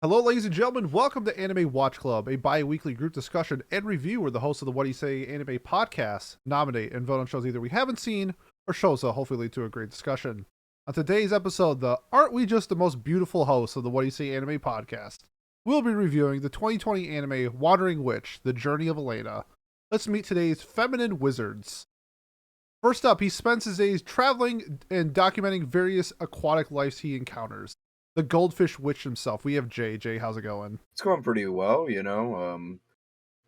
Hello, ladies and gentlemen. Welcome to Anime Watch Club, a bi-weekly group discussion and review where the hosts of the What Do You Say anime podcast nominate and vote on shows either we haven't seen or shows that hopefully lead to a great discussion. On today's episode, Aren't We Just the Most Beautiful hosts of the What Do You Say anime podcast, we'll be reviewing the 2020 anime Wandering Witch, The Journey of Elaina. Let's meet today's feminine wizards. First up, he spends his days traveling and documenting various aquatic lives he encounters. The goldfish witch himself. We have Jay. Jay, how's it going? It's going pretty well,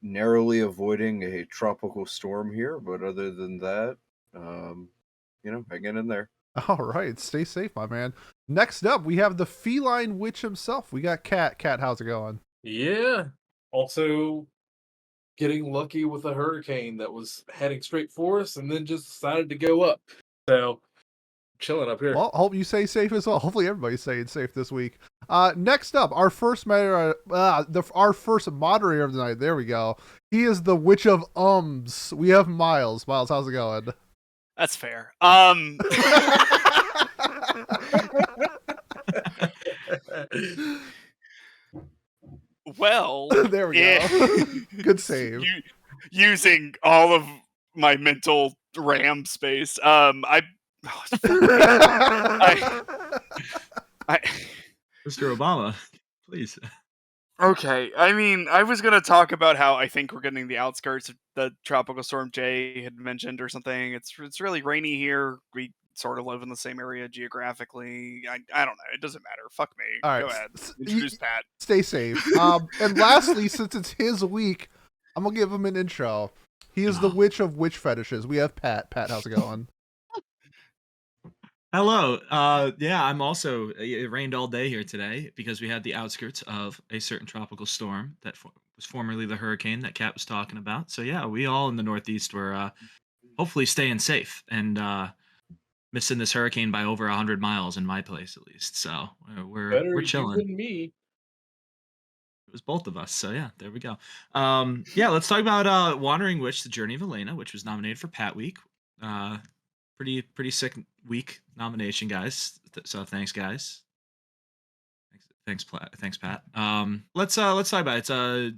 narrowly avoiding a tropical storm here, but other than that, hanging in there. All right, stay safe, my man. Next up, we have the feline witch himself. We got Cat. Cat, how's it going? Yeah. Also getting lucky with a hurricane that was heading straight for us and then just decided to go up. So chilling up here. Well, hope you stay safe as well. Hopefully everybody's staying safe this week. Next up, our first moderator of the night. There we go. He is the Witch of Ums. We have Miles. Miles, how's it going? That's fair. Well, there we go. Good save. Using all of my mental RAM space. I Mr. Obama, please. Okay, I mean, I was gonna talk about how I think we're getting the outskirts of the tropical storm Jay had mentioned or something. It's really rainy here. We sort of live in the same area geographically. I don't know. It doesn't matter. Fuck me. All right. Go ahead. Introduce Pat. Stay safe. And lastly, since it's his week, I'm gonna give him an intro. He is the witch of witch fetishes. We have Pat. Pat, how's it going? Hello. I'm also, it rained all day here today because we had the outskirts of a certain tropical storm that was formerly the hurricane that Kat was talking about. So yeah, we all in the Northeast were hopefully staying safe and missing this hurricane by over 100 miles in my place at least. So we're chilling. Than me. It was both of us. So yeah, there we go. Let's talk about Wandering Witch, The Journey of Elaina, which was nominated for Pat Week. Pretty sick week nomination, guys. So thanks, guys. Thanks, Pat. Let's talk about it. It's a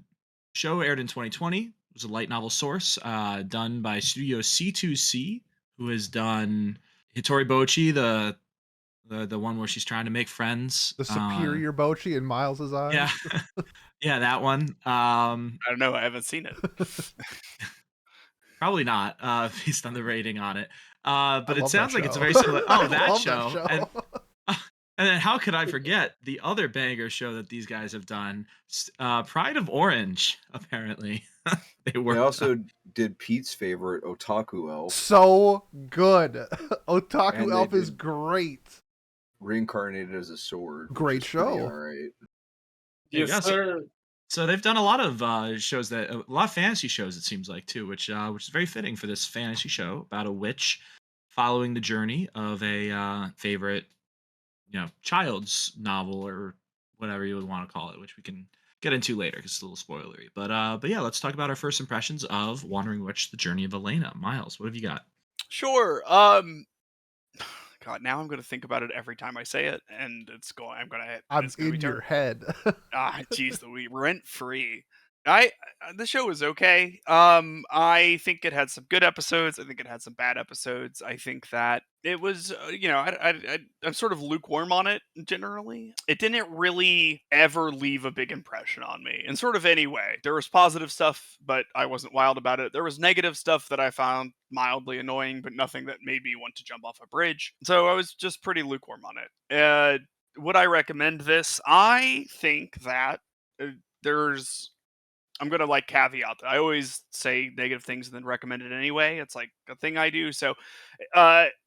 show aired in 2020. It was a light novel source, done by Studio C2C, who has done Hitori Bochi, the one where she's trying to make friends. The superior Bochi in Miles's eyes. Yeah, yeah, that one. I don't know. I haven't seen it. Probably not, based on the rating on it. But it sounds like it's show. very similar. Oh, that show. And then how could I forget the other banger show that these guys have done? Pride of Orange, apparently. They also did Pete's favorite, Otaku Elf. So good. Otaku Elf is great. Reincarnated as a sword. Great show. All right. Yes, sir. So they've done a lot of shows a lot of fantasy shows, it seems like, too, which is very fitting for this fantasy show about a witch following the journey of a favorite, child's novel or whatever you would want to call it, which we can get into later because it's a little spoilery. But yeah, let's talk about our first impressions of Wandering Witch: The Journey of Elaina. Miles, what have you got? Sure. God, now I'm going to think about it every time I say it, and I'm in your head. Jeez, the rent free. The show was okay. I think it had some good episodes. I think it had some bad episodes. I think that it was, I'm sort of lukewarm on it generally. It didn't really ever leave a big impression on me, in sort of any way. There was positive stuff, but I wasn't wild about it. There was negative stuff that I found mildly annoying, but nothing that made me want to jump off a bridge. So I was just pretty lukewarm on it. Would I recommend this? I think that I'm going to caveat that. I always say negative things and then recommend it anyway. It's like a thing I do. So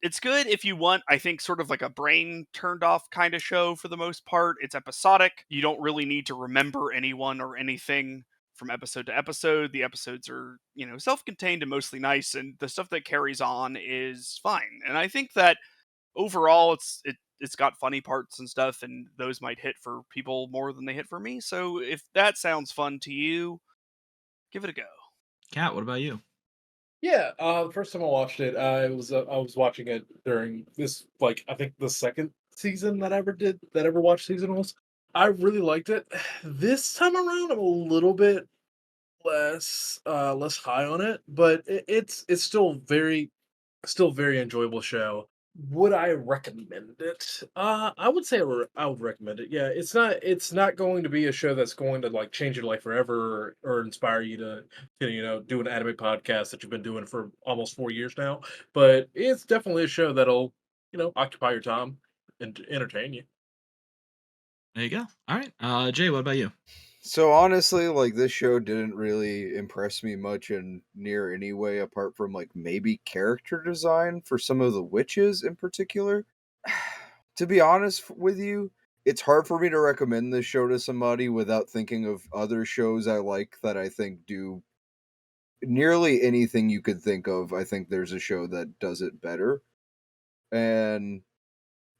it's good if you want, I think, sort of like a brain turned off kind of show for the most part. It's episodic. You don't really need to remember anyone or anything from episode to episode. The episodes are, self-contained and mostly nice, and the stuff that carries on is fine. And I think that overall it's got funny parts and stuff, and those might hit for people more than they hit for me. So if that sounds fun to you, give it a go. Kat, what about you? Yeah, the first time I watched it, I was watching it during this, I think the second season that I ever watched season was. I really liked it. This time around, I'm a little bit less high on it, but it's still very enjoyable show. Would I recommend it? I would say I would recommend it. Yeah, it's not going to be a show that's going to like change your life forever or inspire you to do an anime podcast that you've been doing for almost 4 years now. But it's definitely a show that'll occupy your time and entertain you. There you go. All right. Jay, what about you? So honestly, like this show didn't really impress me much in near any way, apart from like maybe character design for some of the witches in particular. To be honest with you, it's hard for me to recommend this show to somebody without thinking of other shows I like that I think do nearly anything you could think of. I think there's a show that does it better. And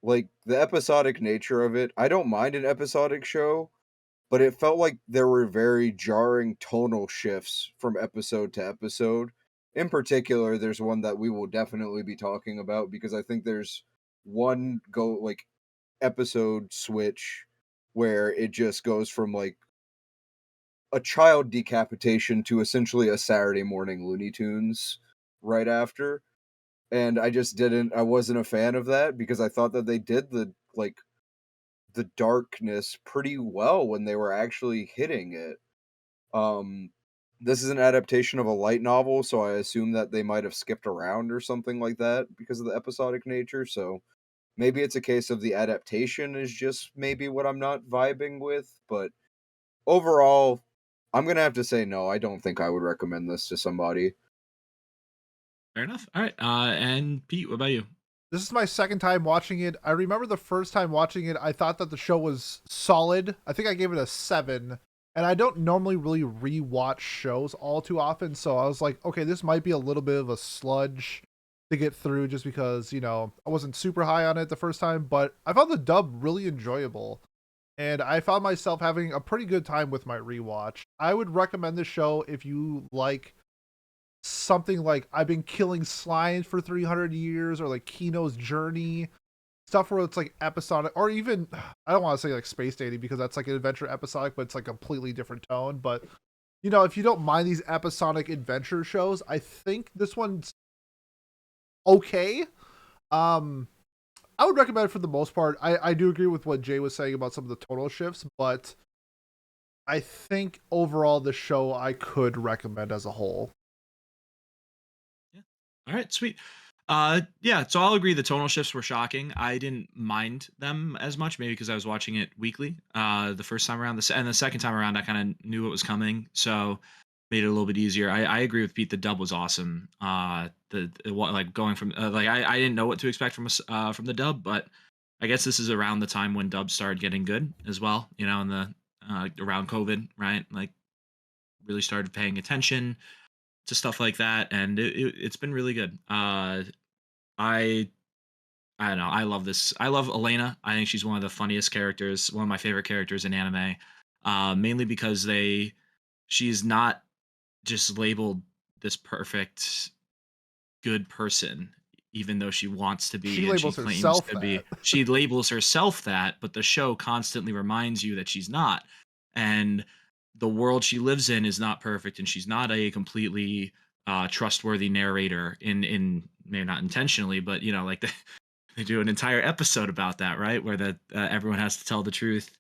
like the episodic nature of it, I don't mind an episodic show, but it felt like there were very jarring tonal shifts from episode to episode. In particular, there's one that we will definitely be talking about because I think there's one go like episode switch where it just goes from like a child decapitation to essentially a Saturday morning Looney Tunes right after. And I wasn't a fan of that because I thought that they did the darkness pretty well when they were actually hitting it. Um, this is an adaptation of a light novel, so I assume that they might have skipped around or something like that because of the episodic nature. So maybe it's a case of the adaptation is just maybe what I'm not vibing with. But overall, I'm gonna have to say no. I don't think I would recommend this to somebody. Fair enough. All right. And Pete, what about you? This is my second time watching it. I remember the first time watching it, I thought that the show was solid. I think I gave it a 7. And I don't normally really rewatch shows all too often, so I was like, okay, this might be a little bit of a sludge to get through just because, I wasn't super high on it the first time, but I found the dub really enjoyable. And I found myself having a pretty good time with my rewatch. I would recommend this show if you like something like I've been killing slimes for 300 years or like Kino's Journey, stuff where it's like episodic, or even I don't want to say like space dating because that's like an adventure episodic, but it's like a completely different tone. But if you don't mind these episodic adventure shows, I think this one's okay. Um, I would recommend it for the most part. I do agree with what Jay was saying about some of the tonal shifts, but I think overall the show I could recommend as a whole. Yeah. All right, sweet. Yeah, so I'll agree the tonal shifts were shocking. I didn't mind them as much, maybe because I was watching it weekly. The first time around, and the second time around, I kind of knew what was coming, so made it a little bit easier. I agree with Pete. The dub was awesome. Like going from I didn't know what to expect from the dub, but I guess this is around the time when dubs started getting good as well. In the around COVID, right? Like really started paying attention to stuff like that, and it's been really good. I I don't know. I love this. I love Elena. I think she's one of the funniest characters, one of my favorite characters in anime. Mainly because she's not just labeled this perfect good person, even though she wants to She be and she labels claims herself to be. that. She labels herself that, but the show constantly reminds you that she's not. And the world she lives in is not perfect, and she's not a completely trustworthy narrator in maybe not intentionally, but like they do an entire episode about that, right? Where everyone has to tell the truth.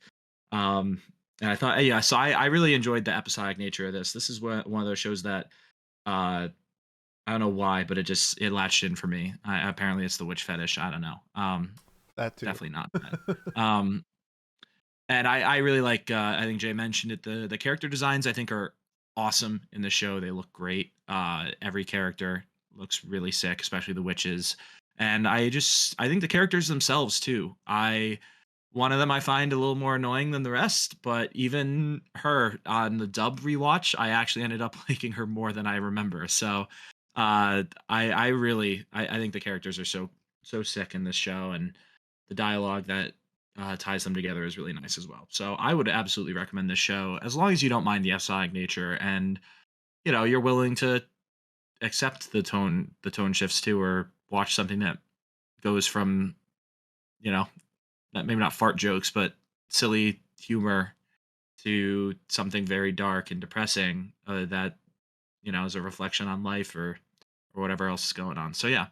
And I thought, yeah, so I really enjoyed the episodic nature of this. This is one of those shows that I don't know why, but it latched in for me. Apparently, it's the witch fetish. I don't know. That too. Definitely not that. And I really like. I think Jay mentioned it. The character designs I think are awesome in the show. They look great. Every character looks really sick, especially the witches. And I think the characters themselves too. One of them I find a little more annoying than the rest, but even her on the dub rewatch, I actually ended up liking her more than I remember. So I think the characters are so sick in this show, and the dialogue that ties them together is really nice as well. So I would absolutely recommend this show as long as you don't mind the episodic nature and you're willing to accept the tone shifts too, or watch something that goes from you know maybe not fart jokes, but silly humor to something very dark and depressing that is a reflection on life or whatever else is going on. So yeah.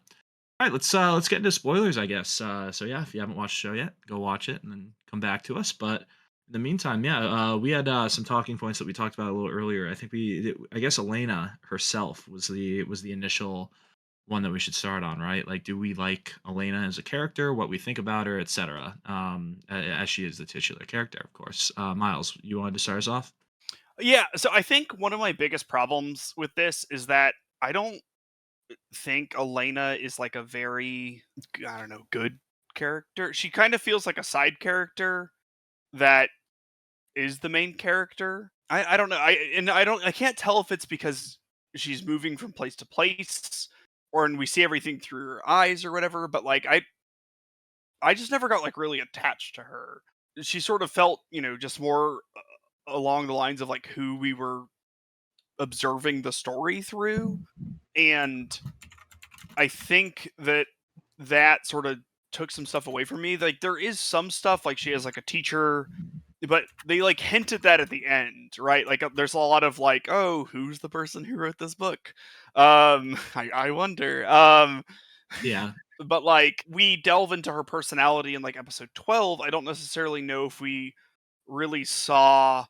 All right, let's get into spoilers, I guess. So yeah, if you haven't watched the show yet, go watch it and then come back to us. But in the meantime, yeah, we had some talking points that we talked about a little earlier. I guess Elena herself was the initial one that we should start on, right? Like, do we like Elena as a character, what we think about her, etc. As she is the titular character, of course. Miles, you wanted to start us off? Yeah, so I think one of my biggest problems with this is that I don't think Elena is like a very, I don't know, good character. She kind of feels like a side character that is the main character. I don't know. I can't tell if it's because she's moving from place to place or and we see everything through her eyes or whatever, but like I just never got like really attached to her. She sort of felt, just more along the lines of like who we were observing the story through. And I think that sort of took some stuff away from me. Like there is some stuff like she has like a teacher, but they like hint at that at the end, right? Like there's a lot of like, oh, who's the person who wrote this book? I wonder. Yeah. But like we delve into her personality in like episode 12. I don't necessarily know if we really saw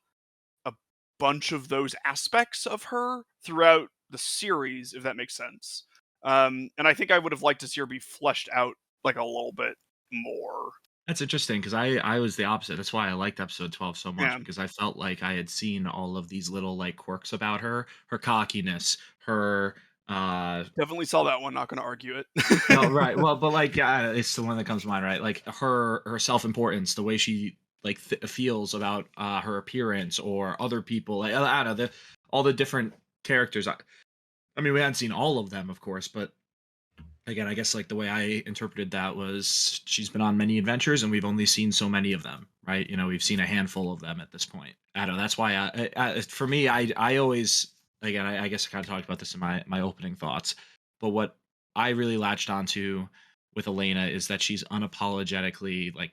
a bunch of those aspects of her throughout the series, if that makes sense. And I think I would have liked to see her be fleshed out like a little bit more. That's interesting because I was the opposite. That's why I liked episode 12 so much Yeah, because I felt like I had seen all of these little like quirks about her cockiness, her definitely saw that one. Not going to argue it. no, right. Well, but like yeah, it's the one that comes to mind, right? Like her self-importance, the way she like feels about her appearance or other people. Like I don't know, all the different characters. I mean, we hadn't seen all of them, of course, but again, I guess like the way I interpreted that was she's been on many adventures and we've only seen so many of them, right? We've seen a handful of them at this point. I don't know. That's why for me, I always, again, I guess I kind of talked about this in my opening thoughts, but what I really latched onto with Elena is that she's unapologetically like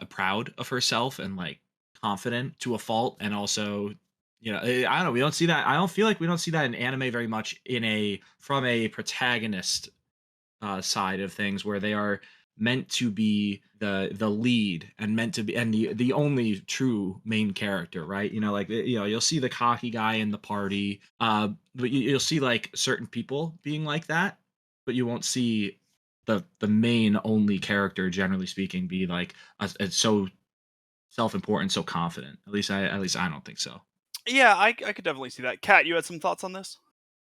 proud of herself and like confident to a fault. And also, I don't know. We don't see that. I don't feel like we don't see that in anime very much from a protagonist side of things where they are meant to be the lead and meant to be and the only true main character, right? Like you'll see the cocky guy in the party, but you'll see like certain people being like that, but you won't see the main only character, generally speaking, be like so self-important, so confident. At least I don't think so. Yeah, I could definitely see that. Kat, you had some thoughts on this?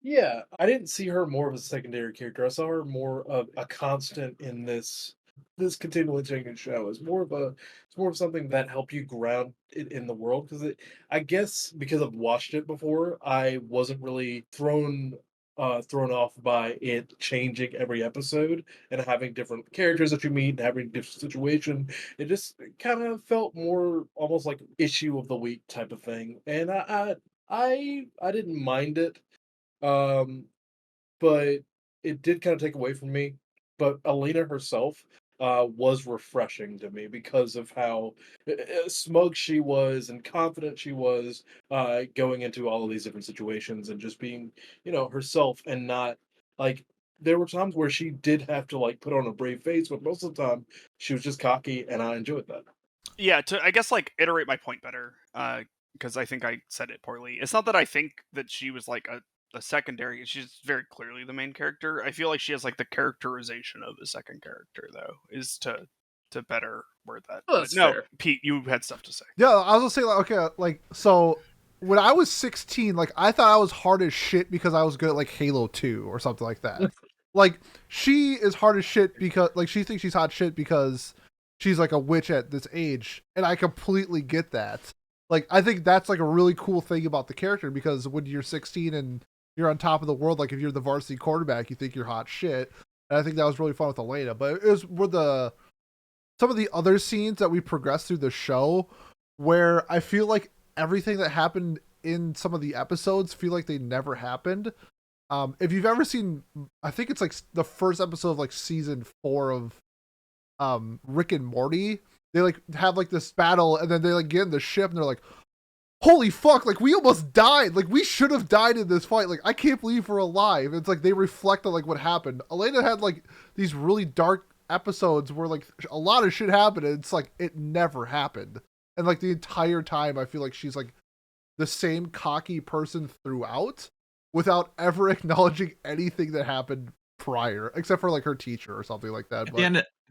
Yeah, I didn't see her more of a secondary character. I saw her more of a constant in this continually changing show. It's more of something that helped you ground it in the world because I guess because I've watched it before, I wasn't really thrown off by it changing every episode and having different characters that you meet and having different situation. It just kind of felt more almost like issue of the week type of thing, and I didn't mind it. Um, but it did kind of take away from me. But Alina herself was refreshing to me because of how smug she was and confident she was going into all of these different situations and just being, herself and not like there were times where she did have to like put on a brave face, but most of the time she was just cocky, and I enjoyed that. Yeah, to I guess like iterate my point better, because I think I said it poorly. It's not that I think that she was like a secondary. She's very clearly the main character. I feel like she has like the characterization of a second character, though, is to better word that. Oh, But that's no, fair. Pete, you had stuff to say. Yeah, I was gonna say like okay, like so when I was 16, like I thought I was hard as shit because I was good at like Halo 2 or something like that. Like she is hard as shit because like she thinks she's hot shit because she's like a witch at this age, and I completely get that. Like I think that's like a really cool thing about the character because when you're 16 and you're on top of the world, like if you're the varsity quarterback, you think you're hot shit. And I think that was really fun with Elena. But it was with some of the other scenes that we progressed through the show where I feel like everything that happened in some of the episodes feel like they never happened. If you've ever seen, I think it's like the first episode of like season 4 of Rick and Morty, they like have like this battle, and then they like get in the ship, and they're like, holy fuck, like we almost died, like we should have died in this fight, like I can't believe we're alive. It's like they reflect on like what happened. Elaina had like these really dark episodes where like a lot of shit happened, and it's like it never happened. And like the entire time I feel like she's like the same cocky person throughout without ever acknowledging anything that happened prior, except for like her teacher or something like that. At But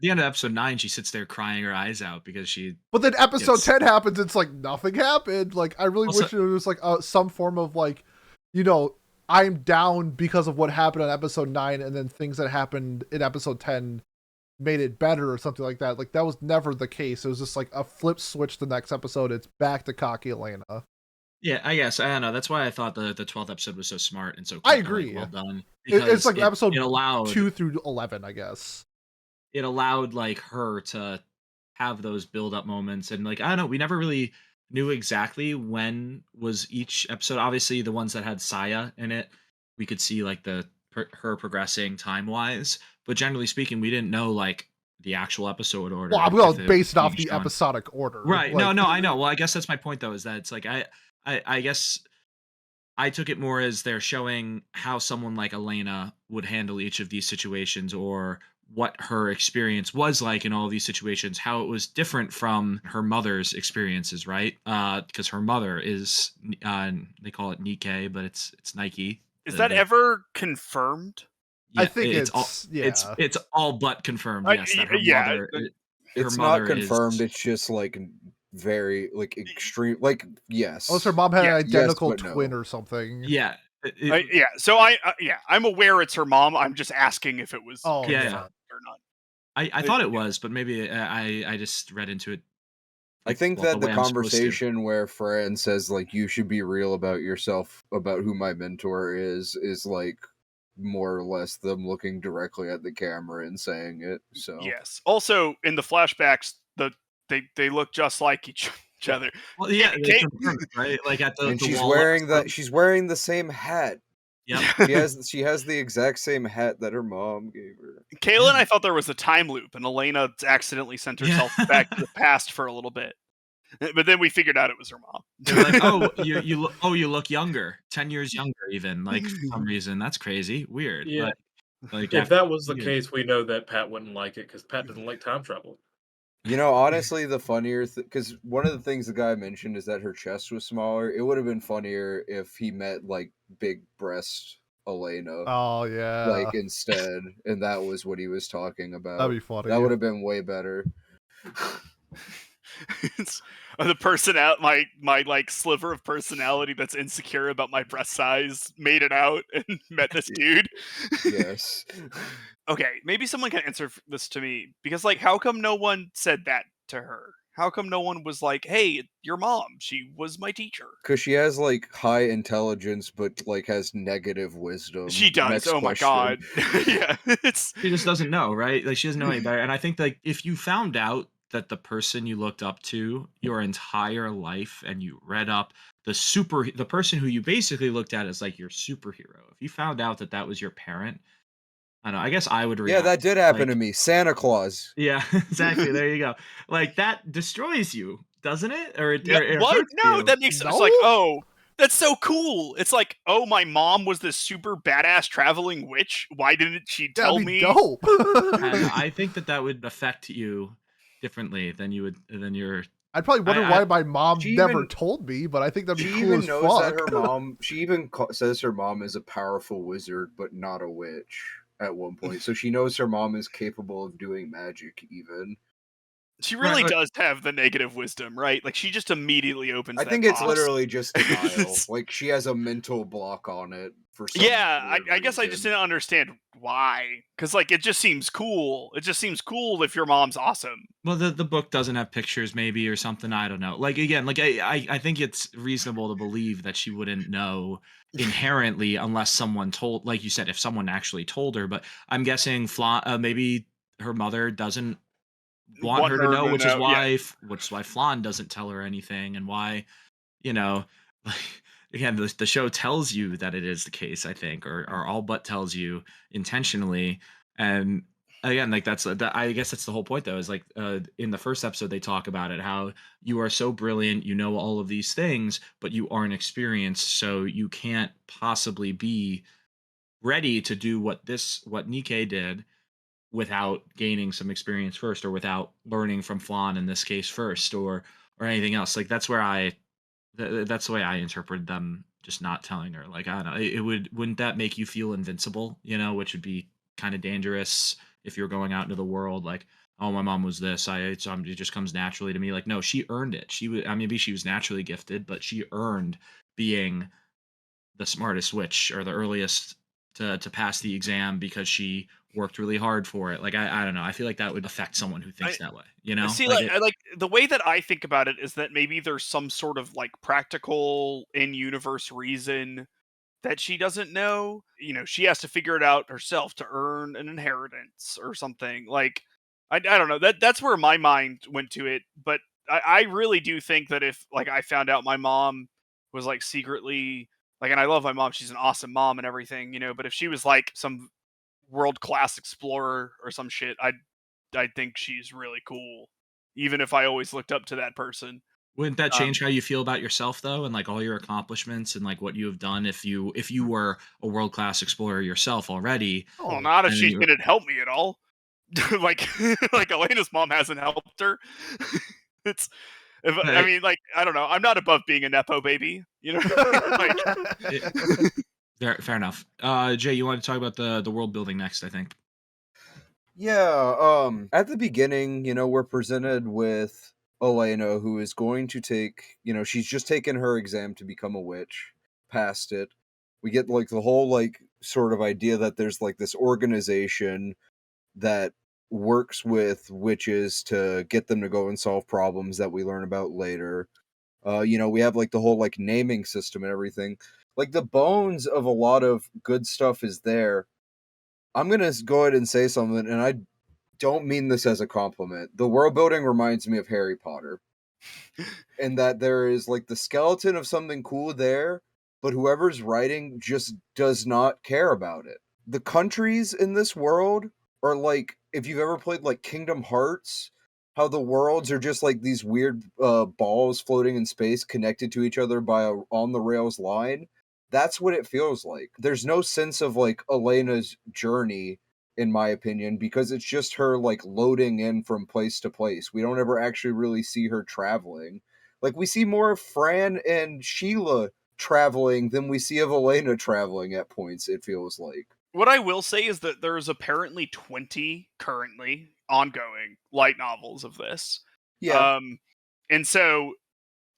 the end of episode 9, she sits there crying her eyes out because she but then episode gets 10 happens, it's like nothing happened. Like I really Also- wish it was like some form of like, you know, I'm down because of what happened on episode 9, and then things that happened in episode 10 made it better or something like that. Like that was never the case. It was just like a flip switch the next episode. It's back to cocky Elaina. Yeah, I guess. I don't know. That's why I thought the 12th episode was so smart and so I like, agree. well done. It's Because like episode it allowed 2 through 11, I guess. it allowed like her to have those build up moments, and like I don't know, we never really knew exactly when was each episode. Obviously, the ones that had Saya in it, we could see like her progressing time wise, but generally speaking, we didn't know like the actual episode order. Well, I'm going if to it base it was off being the shown. episodic order. Right. Like, No, I know. Well, I guess that's my point though, is that it's like I guess I took it more as they're showing how someone like Elena would handle each of these situations, or what her experience was like in all of these situations, how it was different from her mother's experiences, right? Because her mother is, they call it Nikkei, but it's Nike. Is that ever confirmed? I think it's all, yeah. it's all but confirmed. Yes, that her yeah, mother. It's her not mother confirmed. Is, It's just like very like extreme. Like yes. Unless her mom had an Yes, identical but no. twin or something. yeah. yeah. So I'm aware it's her mom. I'm just asking if it was Oh, yeah. confirmed or not. I thought it was, but maybe I just read into it. I think well, that the way I'm supposed to. conversation where Fran says like you should be real about yourself, about who my mentor is like more or less them looking directly at the camera and saying it. So Yes. Also, in the flashbacks, they look just like each other. Well, yeah, Kate- they confirmed it, right? Like at the and the she's wall wearing episode. she's wearing the same hat. Yep. She has the exact same hat that her mom gave her. Kayla and I thought there was a time loop, and Elena accidentally sent herself back to the past for a little bit. But then we figured out it was her mom. They're like, oh, you look younger, 10 years younger, even like for some reason. That's crazy, weird. Yeah. But, like If after that was the years. case, we know that Pat wouldn't like it because Pat doesn't like time travel. You know, honestly, the funnier because one of the things the guy mentioned is that her chest was smaller. It would have been funnier if he met like big breast Elena, Oh yeah. like instead, and that was what he was talking about. That'd be funny. That would have been way better. It's the person out my like sliver of personality that's insecure about my breast size made it out and met this dude. Yes. Okay, maybe someone can answer this to me, because like how come no one said that to her? How come no one was like, "Hey, your mom, she was my teacher." Because she has like high intelligence, but like has negative wisdom. She does. Next Oh my question. god. Yeah, it's She just doesn't know, right? Like she doesn't know any better. And I think like if you found out that the person you looked up to your entire life, and you read up the person who you basically looked at as like your superhero, if you found out that that was your parent, I don't know, I guess I would Yeah, react. that did happen like, to me. Santa Claus. Yeah, exactly. There you go. Like that destroys you, doesn't it? Or it what? hurts No, you. that makes No? it's like, oh, that's so cool. It's like, oh, my mom was this super badass traveling witch. Why didn't she tell That'd be me? dope. I think that would affect you differently than your. I'd probably wonder I- why my mom She never even- told me, but I think that'd be She cool even as knows fuck. that her mom. She even says her mom is a powerful wizard, but not a witch at one point. So she knows her mom is capable of doing magic. Even She really Right, does have the negative wisdom, right? Like she just immediately opens. I that think it's box. literally just denial. Like she has a mental block on it for some. Yeah, weird I guess I just reason. didn't understand why. Because like it just seems cool. It just seems cool if your mom's awesome. Well, the book doesn't have pictures, maybe, or something. I don't know. Like again, like I think it's reasonable to believe that she wouldn't know inherently unless someone told, like you said, if someone actually told her. But I'm guessing maybe her mother doesn't want her to know, which is yeah. why Flan doesn't tell her anything, and why, like again, the show tells you that it is the case, I think, or all but tells you intentionally, and again, like I guess that's the whole point, though. Is like in the first episode they talk about it, how you are so brilliant, you know all of these things, but you aren't experienced, so you can't possibly be ready to do what Nikkei did without gaining some experience first, or without learning from Flan in this case first, or anything else. Like that's where that's the way I interpret them just not telling her. Like, I don't know, wouldn't that make you feel invincible, which would be kind of dangerous if you're going out into the world like, oh, my mom was this, it just comes naturally to me. Like, no, she earned it. She was, I mean, maybe she was naturally gifted, but she earned being the smartest witch, or the earliest to pass the exam, because she worked really hard for it. Like, I don't know. I feel like that would affect someone who thinks that way, See, Like like, I like the way that I think about it is that maybe there's some sort of like practical in-universe reason that she doesn't know. She has to figure it out herself to earn an inheritance or something. Like, I don't know. That's where my mind went to it. But I really do think that if like I found out my mom was like secretly like, and I love my mom, she's an awesome mom and everything, but if she was like some world class explorer or some shit, I think she's really cool, even if I always looked up to that person. Wouldn't that Um, change how you feel about yourself, though, and like all your accomplishments and like what you have done, if you were a world class explorer yourself already, well, Oh, not if and then she you didn't help me at all. like, like Elena's mom hasn't helped her. it's, I Hey, mean, like, I don't know. I'm not above being a nepo baby. Like, it, fair enough. Jay, you want to talk about the world building next? I think. Yeah, at the beginning, we're presented with Elena, who is going to take, she's just taken her exam to become a witch, passed it. We get like the whole like sort of idea that there's like this organization that works with witches to get them to go and solve problems that we learn about later. We have like the whole like naming system and everything. Like the bones of a lot of good stuff is there. I'm gonna go ahead and say something, and I don't mean this as a compliment. The world building reminds me of Harry Potter, in that there is like the skeleton of something cool there, but whoever's writing just does not care about it. The countries in this world are like, if you've ever played like Kingdom Hearts, how the worlds are just like these weird balls floating in space connected to each other by a on the rails line. That's what it feels like. There's no sense of like Elena's journey, in my opinion, because it's just her like loading in from place to place. We don't ever actually really see her traveling. Like we see more of Fran and Sheila traveling than we see of Elena traveling at points, it feels like. what I will say is that there's apparently 20 currently ongoing light novels of this. Yeah. Um, and so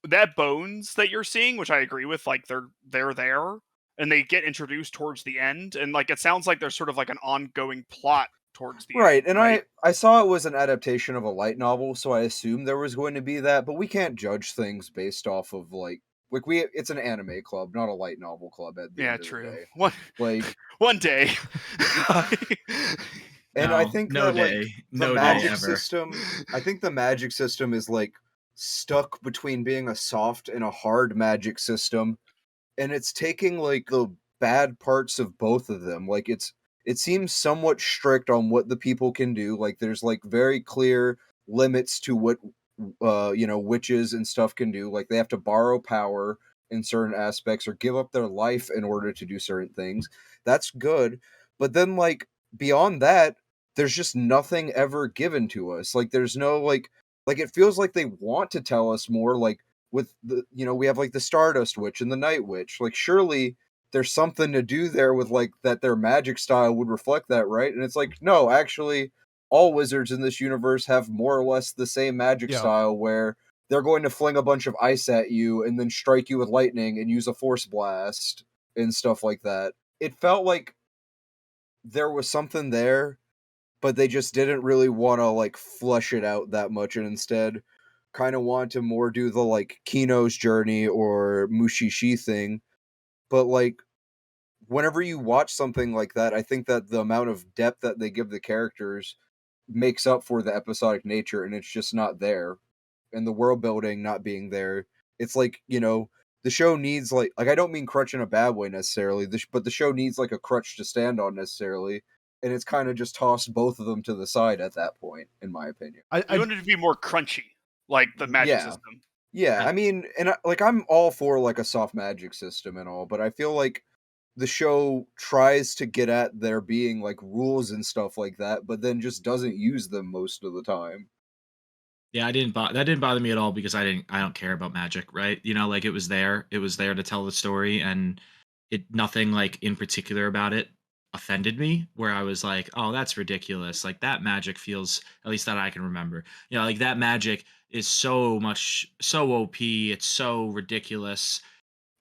that bones that you're seeing, which I agree with, like they're there and they get introduced towards the end, and like it sounds like there's sort of like an ongoing plot towards the Right, end, and right? I saw it was an adaptation of a light novel, so I assumed there was going to be that, but we can't judge things based off of like we it's an anime club, not a light novel club at the Yeah, end of the true. day. One Like, one day. and I No, think no that like day, the no day magic ever. system, I think the magic system is like stuck between being a soft and a hard magic system, and it's taking like the bad parts of both of them. Like it seems somewhat strict on what the people can do. Like there's like very clear limits to what witches and stuff can do. Like they have to borrow power in certain aspects or give up their life in order to do certain things. That's good. But then like beyond that, there's just nothing ever given to us. Like there's no like it feels like they want to tell us more, like with the we have like the Stardust Witch and the Night Witch. Like surely there's something to do there with like that their magic style would reflect that, right? And it's like, no, actually all wizards in this universe have more or less the same magic Yeah. style, where they're going to fling a bunch of ice at you and then strike you with lightning and use a force blast and stuff like that. It felt like there was something there, but they just didn't really want to like flesh it out that much, and instead kind of want to more do the like Kino's journey or Mushishi thing. But like whenever you watch something like that, I think that the amount of depth that they give the characters makes up for the episodic nature, and it's just not there. And the world building not being there, it's like, the show needs like I don't mean crutch in a bad way necessarily, but the show needs like a crutch to stand on necessarily. and it's kind of just tossed both of them to the side at that point, in my opinion. You want it to be more crunchy, like the magic Yeah. system. Yeah, Yeah. I mean, and like I'm all for like a soft magic system and all, but I feel like the show tries to get at there being like rules and stuff like that, but then just doesn't use them most of the time. Yeah, that didn't bother me at all because I don't care about magic, right? You know, like it was there. It was there to tell the story and nothing like in particular about it offended me where I was like, "Oh, that's ridiculous." Like that magic feels at least that I can remember. You know, like that magic is so OP, it's so ridiculous.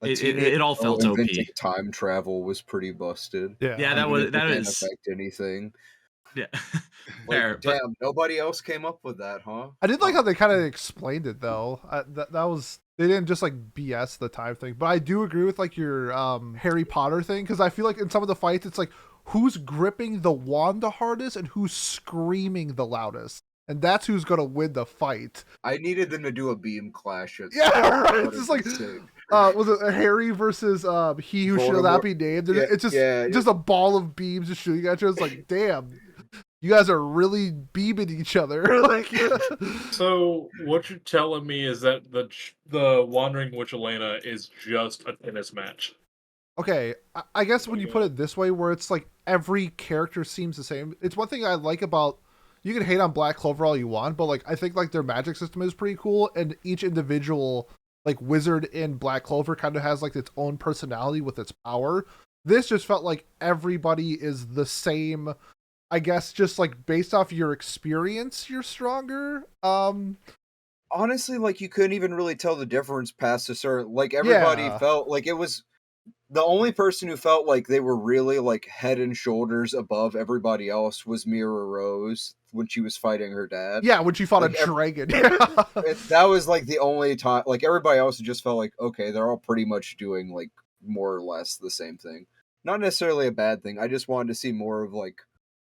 A It teenage it all girl felt inventing OP. time travel was pretty busted. Yeah. Yeah, Even if it that didn't was affect anything. yeah. Like, Fair, but damn, nobody else came up with that, huh? I did like Huh. how they kind of explained it though. That was they didn't just like BS the time thing. But I do agree with like your Harry Potter thing because I feel like in some of the fights it's like who's gripping the wand the hardest and who's screaming the loudest, and that's who's gonna win the fight. I needed them to do a beam clash at Yeah, some point. right. That It's just would've like been sick. was it Harry versus he who shall Voldemort. not be named? And Yeah, it's yeah, just a ball of beams just shooting at you. It's like, damn, you guys are really beaming each other. Like, So what you're telling me is that the Wandering Witch Elena is just a tennis match. okay, I guess when you put it this way, where it's like every character seems the same, it's one thing I like about. You can hate on Black Clover all you want, but like I think like their magic system is pretty cool, and each individual like wizard in Black Clover kind of has like its own personality with its power. This just felt like everybody is the same. I guess just like based off your experience, you're stronger. Honestly, like you couldn't even really tell the difference past a certain. Like everybody Yeah. felt like it was the only person who felt like they were really like head and shoulders above everybody else was Mira Rose when she was fighting her dad. Yeah, when she fought Like, a dragon. That was like the only time. Like everybody else just felt like okay, they're all pretty much doing like more or less the same thing. Not necessarily a bad thing. I just wanted to see more of like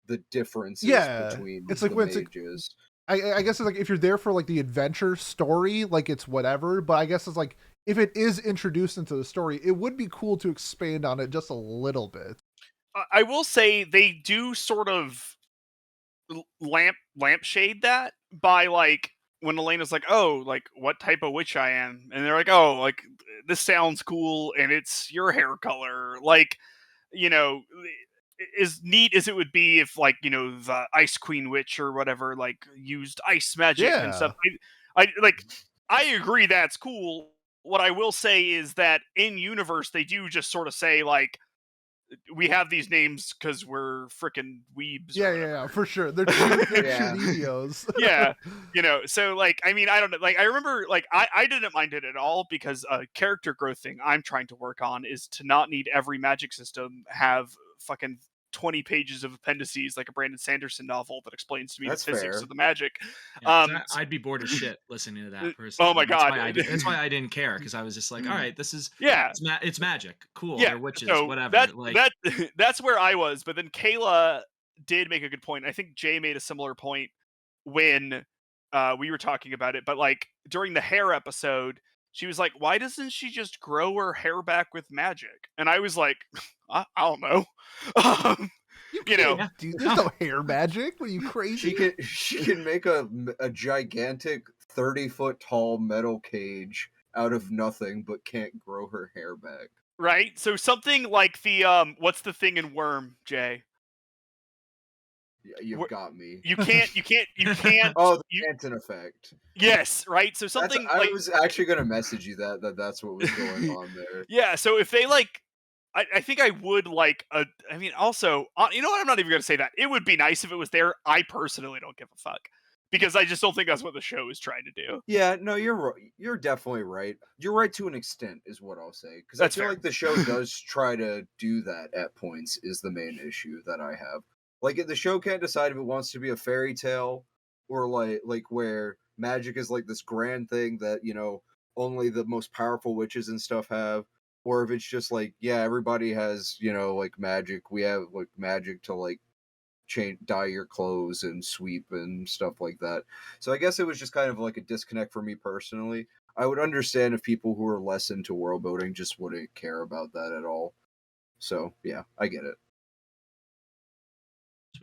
the differences Yeah, between it's like the when it's like, mages. I guess it's like if you're there for like the adventure story, like it's whatever. But I guess it's like if it is introduced into the story, it would be cool to expand on it just a little bit. I will say they do sort of lampshade that by like when Elena's like, "Oh, like what type of witch I am," and they're like, "Oh, like this sounds cool, and it's your hair color." Like, you know, as neat as it would be if like the Ice Queen witch or whatever like used ice magic and Yeah. stuff. I agree that's cool. What I will say is that in universe they do just sort of say like we have these names because we're freaking weebs. Yeah, or yeah, whatever. yeah, for sure. They're Yeah. Chunibos. Yeah, so like I mean I don't know, like I remember like I didn't mind it at all because a character growth thing I'm trying to work on is to not need every magic system have fucking 20 pages of appendices like a Brandon Sanderson novel that explains to me That's the physics fair. of the magic. yeah, 'cause So- I'd be bored as shit listening to that oh personally. my That's god. why that's why I didn't care because I was just like, all right, this is Yeah. it's magic, cool. Yeah, They're witches, so whatever. Like that's where I was, but then Kayla did make a good point. I think Jay made a similar point when we were talking about it, but like during the hair episode, she was like, "Why doesn't she just grow her hair back with magic?" And I was like, "I don't know." um, You You know, can't do. There's no hair magic. What are you crazy? She can make a gigantic 30-foot tall metal cage out of nothing, but can't grow her hair back. right? So something like the what's the thing in Worm, Jay? Yeah, you've Wh- got me. You can't. Oh, the You, Canton effect. yes, right. So something I like was actually gonna message you that's what was going on there. yeah. So if they like, I think I would like a. I mean, also, you know what? I'm not even gonna say that. It would be nice if it was there. I personally don't give a fuck because I just don't think that's what the show is trying to do. Yeah, no, you're right. You're definitely right. You're right to an extent, is what I'll say. Because I That's feel fair. like the show does try to do that at points. Is the main issue that I have. Like, if the show can't decide if it wants to be a fairy tale or like where magic is like this grand thing that only the most powerful witches and stuff have, or if it's just like yeah, everybody has like magic. We have like magic to like change dye your clothes and sweep and stuff like that. So I guess it was just kind of like a disconnect for me personally. I would understand if people who are less into world building just wouldn't care about that at all. So yeah, I get it.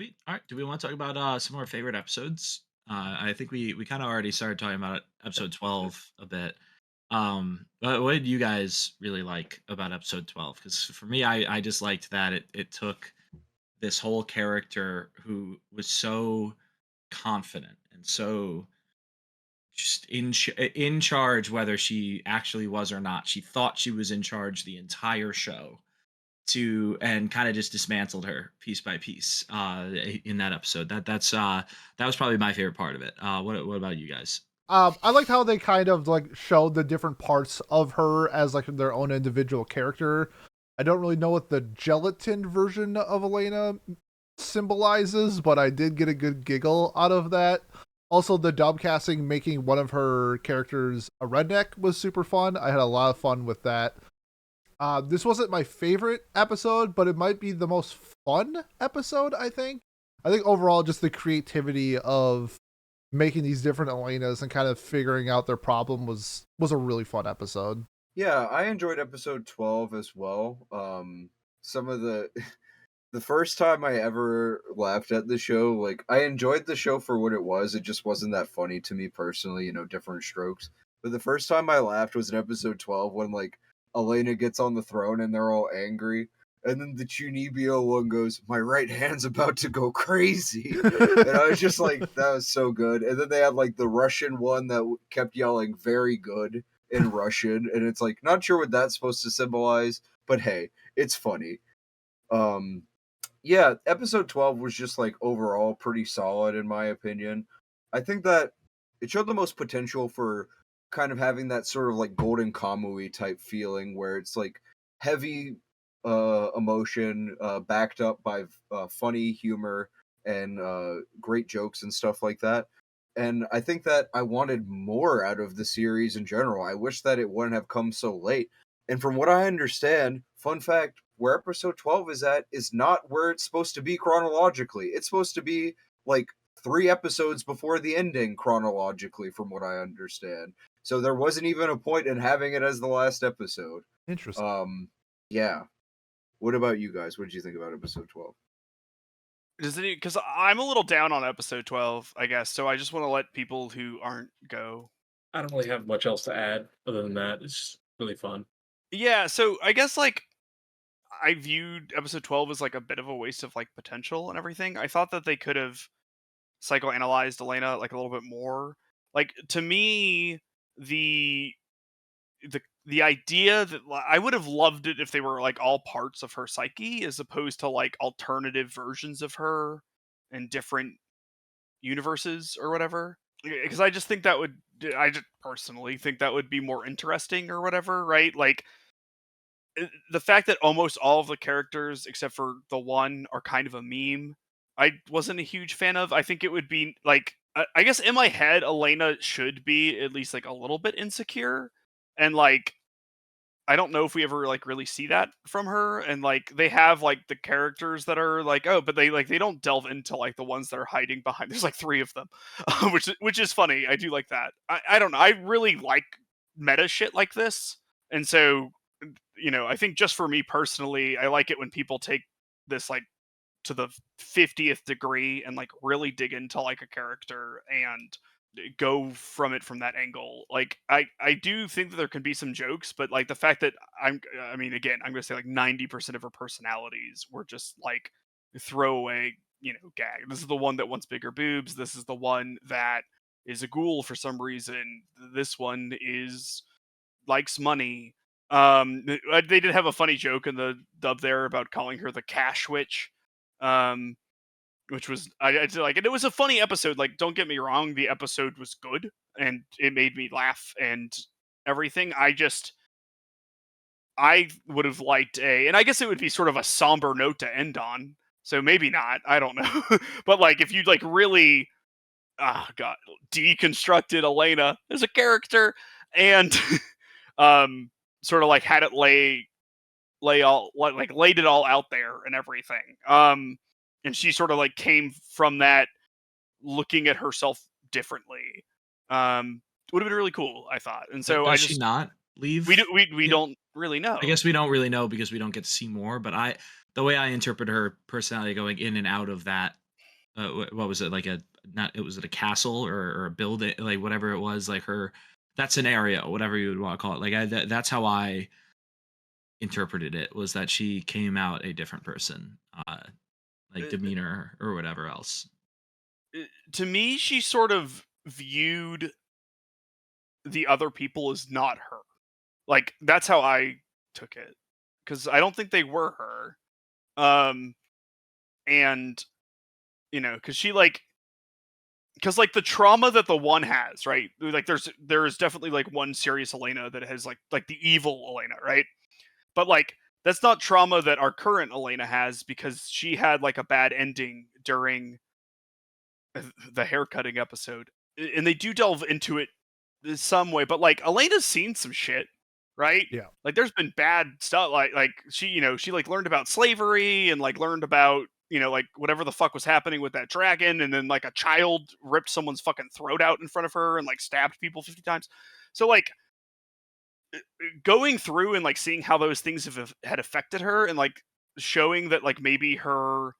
Sweet. All right. Do we want to talk about some of our favorite episodes? I think we kind of already started talking about episode 12 a bit. What did you guys really like about episode 12? Because for me, I just liked that it took this whole character who was so confident and so just in charge, whether she actually was or not. She thought she was in charge the entire show, to and kind of just dismantled her piece by piece in that episode. That was probably my favorite part of it. What about you guys? I liked how they kind of like showed the different parts of her as like their own individual character. I don't really know what the gelatin version of Elena symbolizes, but I did get a good giggle out of that. Also, the dub casting making one of her characters a redneck was super fun. I had a lot of fun with that. This wasn't my favorite episode, but it might be the most fun episode, I think. I think overall, just the creativity of making these different Elenas and kind of figuring out their problem was a really fun episode. Yeah, I enjoyed episode 12 as well. Some of the the first time I ever laughed at the show, like I enjoyed the show for what it was. It just wasn't that funny to me personally, different strokes. But the first time I laughed was in episode 12 when like Elena gets on the throne and they're all angry. And then the Chunibyo one goes, "My right hand's about to go crazy." And I was just like, that was so good. And then they had like the Russian one that kept yelling "very good" in Russian. And it's like, not sure what that's supposed to symbolize, but hey, it's funny. Um, yeah, episode 12 was just like overall pretty solid in my opinion. I think that it showed the most potential for kind of having that sort of like golden kamui type feeling where it's like heavy emotion backed up by funny humor and great jokes and stuff like that. And I think that I wanted more out of the series in general. I wish that it wouldn't have come so late. And from what I understand, fun fact, where episode 12 is at is not where it's supposed to be chronologically. It's supposed to be like 3 episodes before the ending chronologically, from what I understand. So there wasn't even a point in having it as the last episode. Interesting. Yeah. What about you guys? What did you think about episode 12? Does it? Because I'm a little down on episode 12, I guess. So I just want to let people who aren't go. I don't really have much else to add other than that. It's just really fun. Yeah. So I guess like I viewed episode 12 as like a bit of a waste of like potential and everything. I thought that they could have psychoanalyzed Elena like a little bit more. Like to me, the the idea that I would have loved it if they were like all parts of her psyche as opposed to like alternative versions of her in different universes or whatever. Because I just think that would, I just personally think that would be more interesting or whatever, right? Like the fact that almost all of the characters except for the one are kind of a meme, I wasn't a huge fan of. I think it would be like I guess in my head Elena should be at least like a little bit insecure, and like I don't know if we ever like really see that from her. And like they have like the characters that are like, oh, but they don't delve into like the ones that are hiding behind. There's like 3 of them, which is funny. I do like that. I don't know. I really like meta shit like this, and so I think just for me personally, I like it when people take this like to the 50th degree and like really dig into like a character and go from it from that angle. Like I do think that there can be some jokes, but like the fact that I mean again, I'm going to say like 90% of her personalities were just like throwaway, gag. This is the one that wants bigger boobs. This is the one that is a ghoul for some reason. This one is likes money. They did have a funny joke in the dub there about calling her the cash witch. Um which was I did like, and it was a funny episode. Like, don't get me wrong, the episode was good and it made me laugh and everything. I would have liked and I guess it would be sort of a somber note to end on. So maybe not. I don't know. But like, if you like really, god, deconstructed Elena as a character and um, sort of like had it lay all like laid it all out there and everything. And she sort of like came from that looking at herself differently. Would have been really cool, I thought. And so Does she not leave? We Yeah, don't really know. I guess we don't really know because we don't get to see more. But the way I interpret her personality going in and out of that what was it, like a not it was it a castle or a building, like whatever it was, like her that scenario, whatever you would want to call it. Like that's how I interpreted it, was that she came out a different person, like Uh, demeanor or whatever else. to me, she sort of viewed the other people as not her. Like that's how I took it, because I don't think they were her. Um, and because she like because like the trauma that the one has, right? Like there's definitely like one serious Elena that has like the evil Elena, right? But like that's not trauma that our current Elena has, because she had like a bad ending during the haircutting episode. And they do delve into it in some way, but like Elena's seen some shit, right? Yeah. Like there's been bad stuff, like she she like learned about slavery and like learned about like whatever the fuck was happening with that dragon, and then like a child ripped someone's fucking throat out in front of her and like stabbed people 50 times. So like going through and like seeing how those things had affected her, and like showing that like maybe her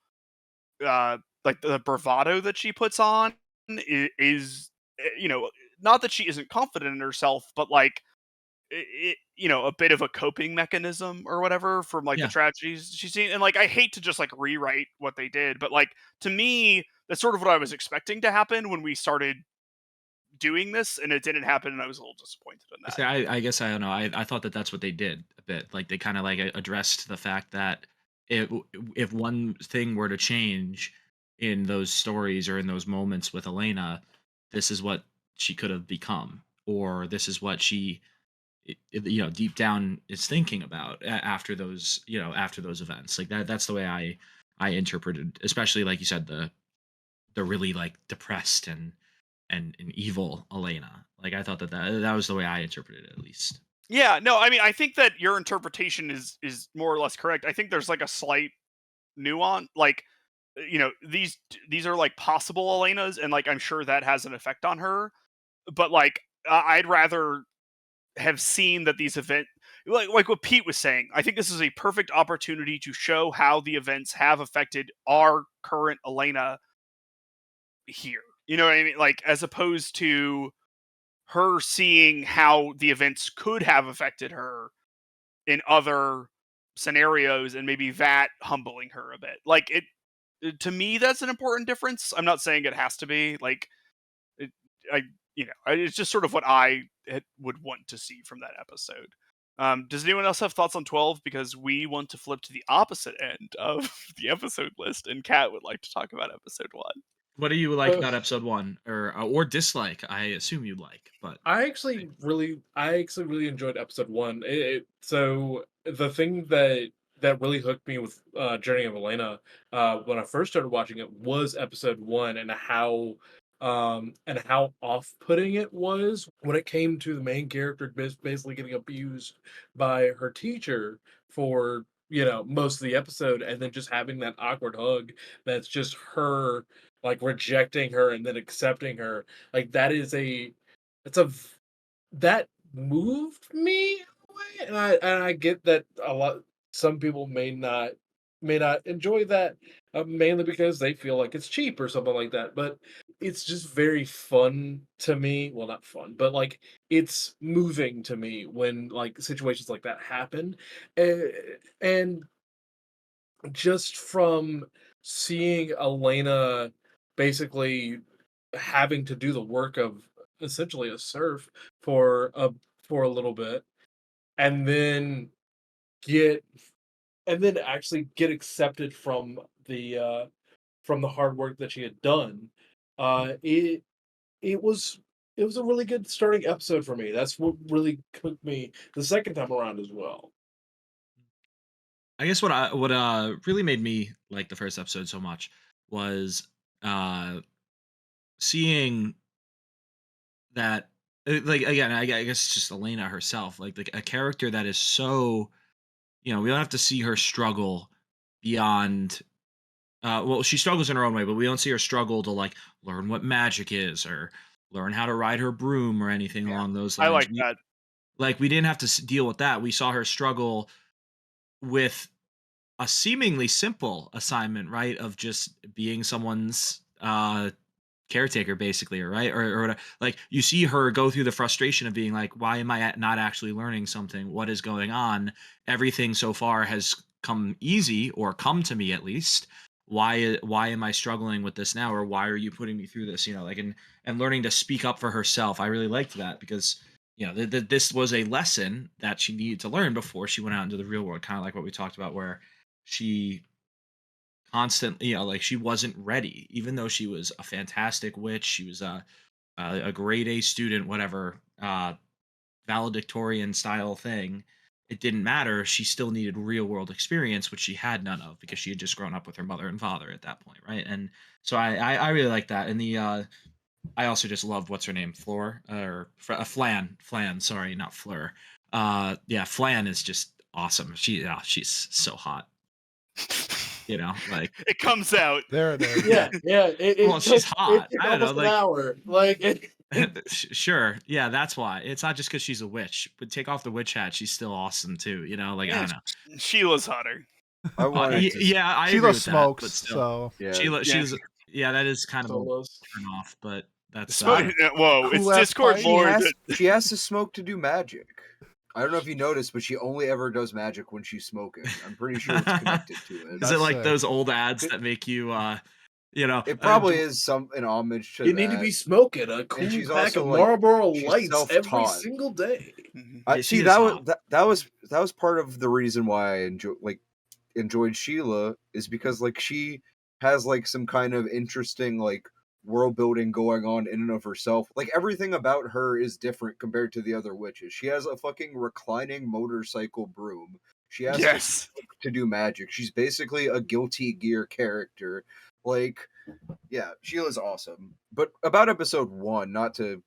like the bravado that she puts on is not that she isn't confident in herself, but like a bit of a coping mechanism or whatever from like the Yeah. tragedies she's seen. And like I hate to just like rewrite what they did, but like to me that's sort of what I was expecting to happen when we started doing this, and it didn't happen, and I was a little disappointed in See, that. I guess I don't know. I thought that that's what they did a bit. Like they kind of like addressed the fact that it, if one thing were to change in those stories or in those moments with Elena, this is what she could have become, or this is what she, deep down is thinking about after those, after those events. Like that. That's the way I interpreted, especially like you said, the really like depressed and evil Elena. Like I thought that was the way I interpreted it, at least. Yeah, no, I mean I think that your interpretation is more or less correct. I think there's like a slight nuance, like these are like possible Elenas, and like I'm sure that has an effect on her, but like I'd rather have seen that these events, like what Pete was saying, I think this is a perfect opportunity to show how the events have affected our current Elena here. You know what I mean? Like as opposed to her seeing how the events could have affected her in other scenarios, and maybe that humbling her a bit. Like to me that's an important difference. I'm not saying it has to be like it, I it's just sort of what I would want to see from that episode. Does anyone else have thoughts on 12? Because we want to flip to the opposite end of the episode list, and Kat would like to talk about episode 1. What do you like Uh, about episode one, or dislike? I assume you like, but I actually really enjoyed episode one. So the thing that really hooked me with Journey of Elena when I first started watching it was episode one, and how off putting it was when it came to the main character basically getting abused by her teacher for most of the episode, and then just having that awkward hug that's just her like rejecting her and then accepting her. Like it's a that moved me in a way, and I get that a lot. Some people may not enjoy that, mainly because they feel like it's cheap or something like that. But it's just very fun to me. Well, not fun, but like it's moving to me when like situations like that happen, and, and just from seeing Elena basically having to do the work of essentially a serf for a for a little bit, and then get and then actually get accepted from the hard work that she had done. It it was it was a really good starting episode for me. That's what really cooked me the second time around as well. I guess what really made me like the first episode so much was uh seeing that, like again, I guess it's just Elena herself, like a character that is so, we don't have to see her struggle beyond. Well, she struggles in her own way, but we don't see her struggle to like learn what magic is or learn how to ride her broom or anything Yeah, along those I lines. like that. We didn't have to deal with that. We saw her struggle with a seemingly simple assignment, right? Of just being someone's caretaker, basically, right? Or whatever. Like you see her go through the frustration of being like, why am I not actually learning something? What is going on? Everything so far has come easy, or come to me at least. Why am I struggling with this now? Or why are you putting me through this? Like, and learning to speak up for herself. I really liked that because this was a lesson that she needed to learn before she went out into the real world, kind of like what we talked about, where she constantly, like she wasn't ready, even though she was a fantastic witch. She was a grade A student, whatever, valedictorian style thing. It didn't matter. She still needed real world experience, which she had none of because she had just grown up with her mother and father at that point, right? And so I really like that. And I also just loved what's her name, Fleur, Flan. Sorry, not Fleur. Yeah, Flan is just awesome. She's so hot. Like it comes out. There it is. Yeah. Well, she's hot. It took I don't know, almost an like hour. Like sure, yeah, that's why. It's not just because she's a witch, but take off the witch hat, she's still awesome too. Like I Yeah, don't know. Sheila's hotter. I wanted to. Yeah, I agree Sheila with smokes, that, but still, so Yeah. She's yeah, that is kind of a solos. turn off, but that's Whoa, it's Cool ass Discord pipe. lore. that- She has to smoke to do magic. I don't know if you noticed, but she only ever does magic when she's smoking. I'm pretty sure it's connected to it. Is That's it like sick. those old ads that make you It probably is an homage to You that. need to be smoking a cool she's pack also, of like, Marlboro she's Lights every self-taught. single day. Mhm. Yeah, she See, is that was hot. that was part of the reason why I enjoyed Sheila, is because like she has like some kind of interesting like world building going on in and of herself. Like everything about her is different compared to the other witches. She has a fucking reclining motorcycle broom. She has Yes. to do magic. She's basically a Guilty Gear character. Like, yeah, Sheila's awesome. But about episode 1, not to,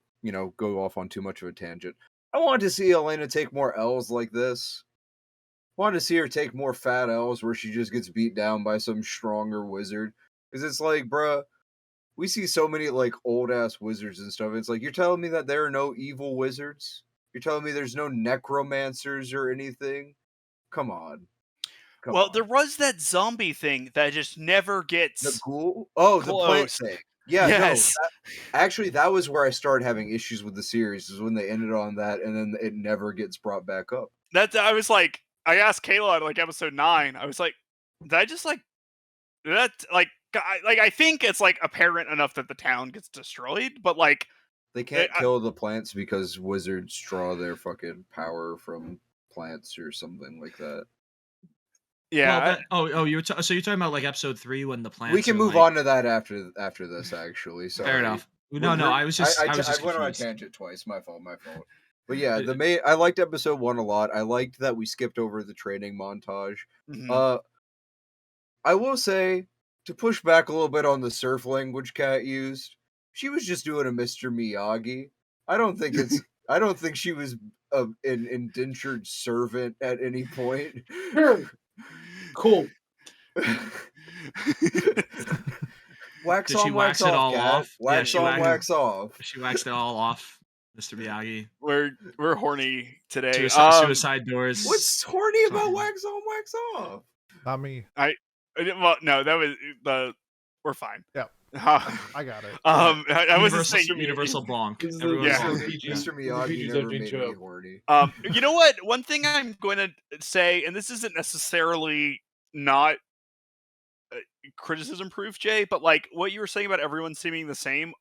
go off on too much of a tangent, I wanted to see Elaina take more L's like this. I wanted to see her take more fat L's where she just gets beat down by some stronger wizard. Because it's like, bruh, we see so many like old ass wizards and stuff. It's like, you're telling me that there are no evil wizards? You're telling me there's no necromancers or anything? Come on. Well, there was that zombie thing that just never The gets ghoul? Oh, the plant close. thing. Yeah, Yes. actually, that was where I started having issues with the series, is when they ended on that, and then it never gets brought back up. I was like, I asked Kayla at like episode 9. I was like, did I just like that? I think it's like apparent enough that the town gets destroyed, but like They can't I- kill the plants because wizards draw their fucking power from plants or something like that. yeah, Well, so you're talking about like episode 3 when the plants. We can are, move like, on to that after this, actually. Sorry. Fair enough. No, I was just I I was just went on a confused. tangent twice. My fault. But yeah, I liked episode 1 a lot. I liked that we skipped over the training montage. mhm. I will say, to push back a little bit on the surf language Cat used, she was just doing a Mr. Miyagi. I don't think she was an indentured servant at any point. Sure. Cool. Wax Did she on, wax wax it off, all Cat. off? Yeah, Wax she on, waxed- wax off. She waxed it all off, Mr. Miyagi. we're horny today. Suicide doors. What's horny about Sorry. wax on, wax off? Not me. Well, no, that was we're fine. Yep. I I got it. was just saying universal bonk. This is the- Everyone's Yeah. this is bonking. the PG. Yeah. Mr. Miyagi PG-13 never made me show. horny. You know what? One thing I'm going to say, and this isn't necessarily not criticism proof, Jay, but like what you were saying about everyone seeming the same,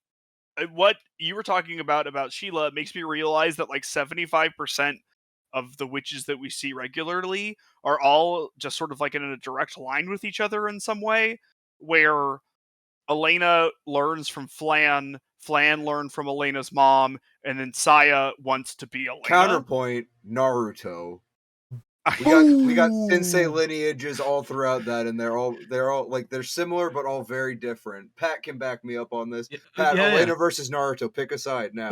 what you were talking about Sheila makes me realize that like 75% of the witches that we see regularly are all just sort of like in a direct line with each other in some way, where Elaina learns from Flan learned from Elena's mom, and then Saya wants to be Elaina. Counterpoint, Naruto. We got sensei lineages all throughout that, and they're all like, they're similar but all very different. Pat can back me up on this. Pat, Yeah, Elena yeah. versus Naruto, pick a side now.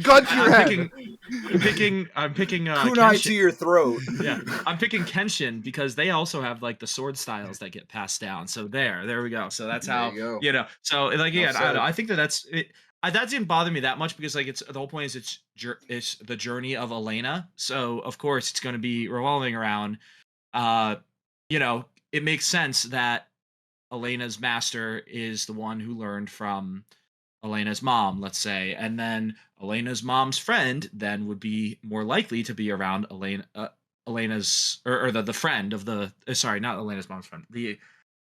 Gun to your head. I'm picking Kunai Kenshin. to your throat. Yeah, I'm picking Kenshin because they also have like the sword styles that get passed down. So there we go. So that's There how you go. So like Well I don't said. know. I think that's it. That didn't bother me that much because like it's the whole point is it's the journey of Elaina. So of course it's going to be revolving around you know, it makes sense that Elena's master is the one who learned from Elena's mom, let's say, and then Elena's mom's friend then would be more likely to be around Elena's or the friend of the sorry, not Elena's mom's friend, the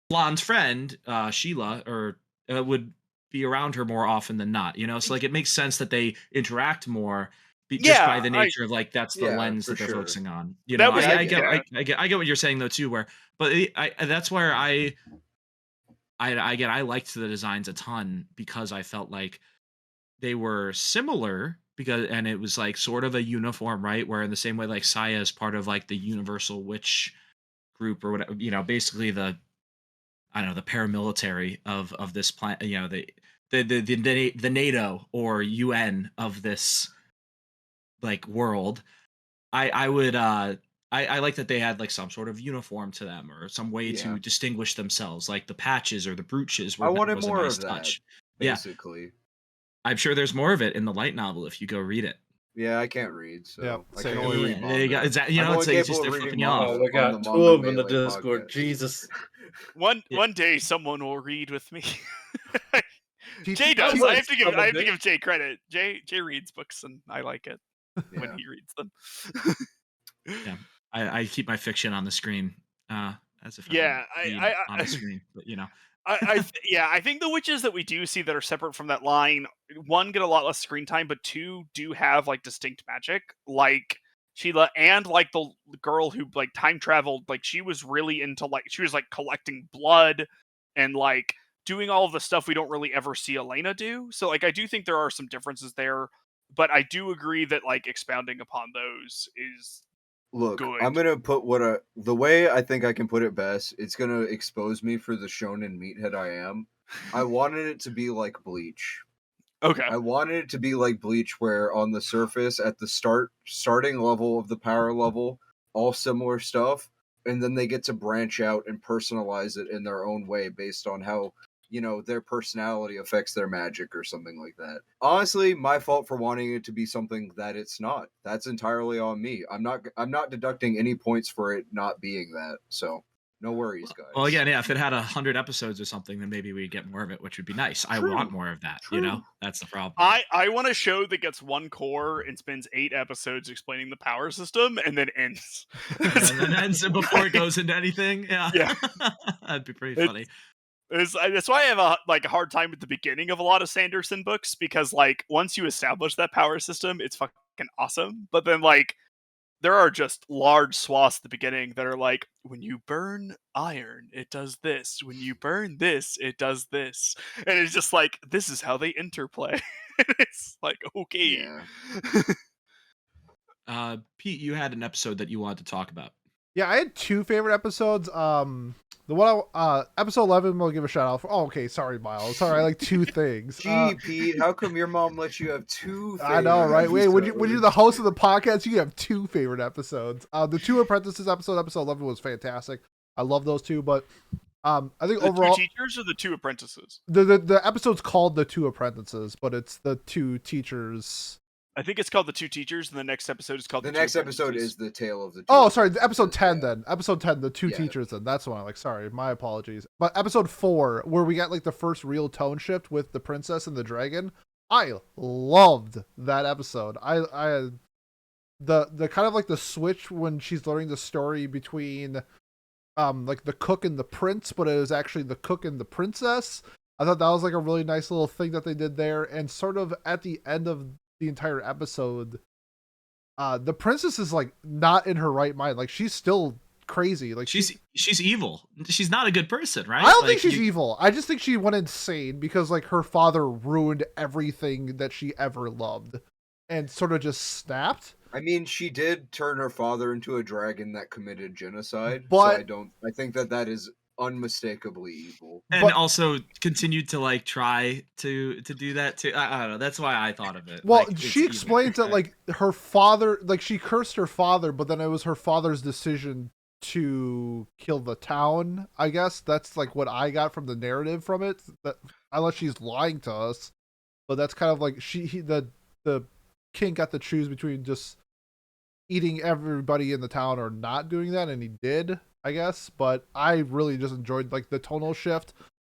blonde's friend, Sheila, or would be around her more often than not. You know, so like it makes sense that they interact more. Just by Yeah, the nature of like that's the Yeah, lens for that they're sure. focusing on. You know, that was I get what you're saying though too. Where, but that's where I liked the designs a ton because I felt like they were similar because and it was like sort of a uniform, right? Where in the same way like Saya is part of like the Universal Witch group or whatever, you know, basically the I don't know, the paramilitary of this planet, you know, the NATO or UN of this like world. I would I like that they had like some sort of uniform to them or some way Yeah. to distinguish themselves, like the patches or the brooches I wanted was a more nice of that, touch. Yeah, basically. I'm sure there's more of it in the light novel if you go read it. Yeah, I can't read, Yeah, so I can same. only read Yeah, there you go. manga. It's, you I'm know, only it's just capable of they're reading flipping you Oh, off. manga we on the got two Manga of them in the Melee Discord. podcast. Jesus. one Yeah. one day someone will read with me. Teach- Jay does. teach- I have to give Someday. Jay credit. Jay reads books and I like it when Yeah. he reads them. Yeah, I keep my fiction on the screen, as if I would Yeah, read on the screen, but you know. yeah, I think the witches that we do see that are separate from that line, one, get a lot less screen time, but two, do have like distinct magic, like Sheila, and like the girl who like time traveled. Like she was really into like she was like collecting blood and like doing all of the stuff we don't really ever see Elena do. So like I do think there are some differences there, but I do agree that like expounding upon those is Look, good. I'm gonna put the way I think I can put it best. It's gonna expose me for the shonen meathead I am. I wanted it to be like Bleach. Okay. I wanted it to be like Bleach, where on the surface, at the starting level of the power level, all similar stuff, and then they get to branch out and personalize it in their own way based on how their personality affects their magic or something like that. Honestly, my fault for wanting it to be something that it's not. That's entirely on me. I'm not deducting any points for it not being that. So no worries, guys. Well, again, yeah, if it had 100 episodes or something, then maybe we'd get more of it, which would be nice. I True. want more of that. You True. know, that's the problem. I want a show that gets one core and spends 8 episodes explaining the power system and then ends. Yeah, and then ends before it goes into anything. Yeah, Yeah. that'd be pretty funny. That's why I have a hard time at the beginning of a lot of Sanderson books, because like once you establish that power system, it's fucking awesome. But then like there are just large swaths at the beginning that are like, when you burn iron, it does this. When you burn this, it does this. And it's just like, this is how they interplay. It's like, okay. Yeah. Pete, you had an episode that you wanted to talk about. Yeah, I had 2 favorite episodes. The one episode 11 we'll give a shout out for. Oh, okay, sorry, Miles. Sorry, I like 2 things. Gee, Pete, how come your mom lets you have 2 favorite I know, right? Wait, when episodes? you're the host of the podcast, you have 2 favorite episodes. The 2 apprentices episode 11 was fantastic. I love those 2, but I think The overall 2 teachers or the 2 apprentices? the episode's called The 2 Apprentices, but it's the 2 teachers. I think it's called The 2 Teachers, and the next episode is called The The next 2 episode Apprentices. is the tale of the. Oh, two sorry, the episode 10 yeah. then. Episode 10, the 2 Yeah. teachers then. That's the one I like. Sorry, my apologies. But episode 4, where we got like the first real tone shift with the princess and the dragon, I loved that episode. I the kind of like the switch when she's learning the story between like the cook and the prince, but it was actually the cook and the princess. I thought that was like a really nice little thing that they did there. And sort of at the end of the entire episode, the princess is like not in her right mind. Like she's still crazy. Like She's evil. She's not a good person, right? I don't Like, think she's evil. I just think she went insane because like her father ruined everything that she ever loved and sort of just snapped. I mean, she did turn her father into a dragon that committed genocide. But- so I think that is unmistakably evil. and but- also continued to like try to do that too. I don't know. That's why I thought of it. Well, Like, it's she evil, explains that right? like her father, like she cursed her father, but then it was her father's decision to kill the town. I guess that's like what I got from the narrative from it. That unless she's lying to us, but that's kind of like the king got to choose between just eating everybody in the town or not doing that, and he did, I guess. But I really just enjoyed like the tonal shift.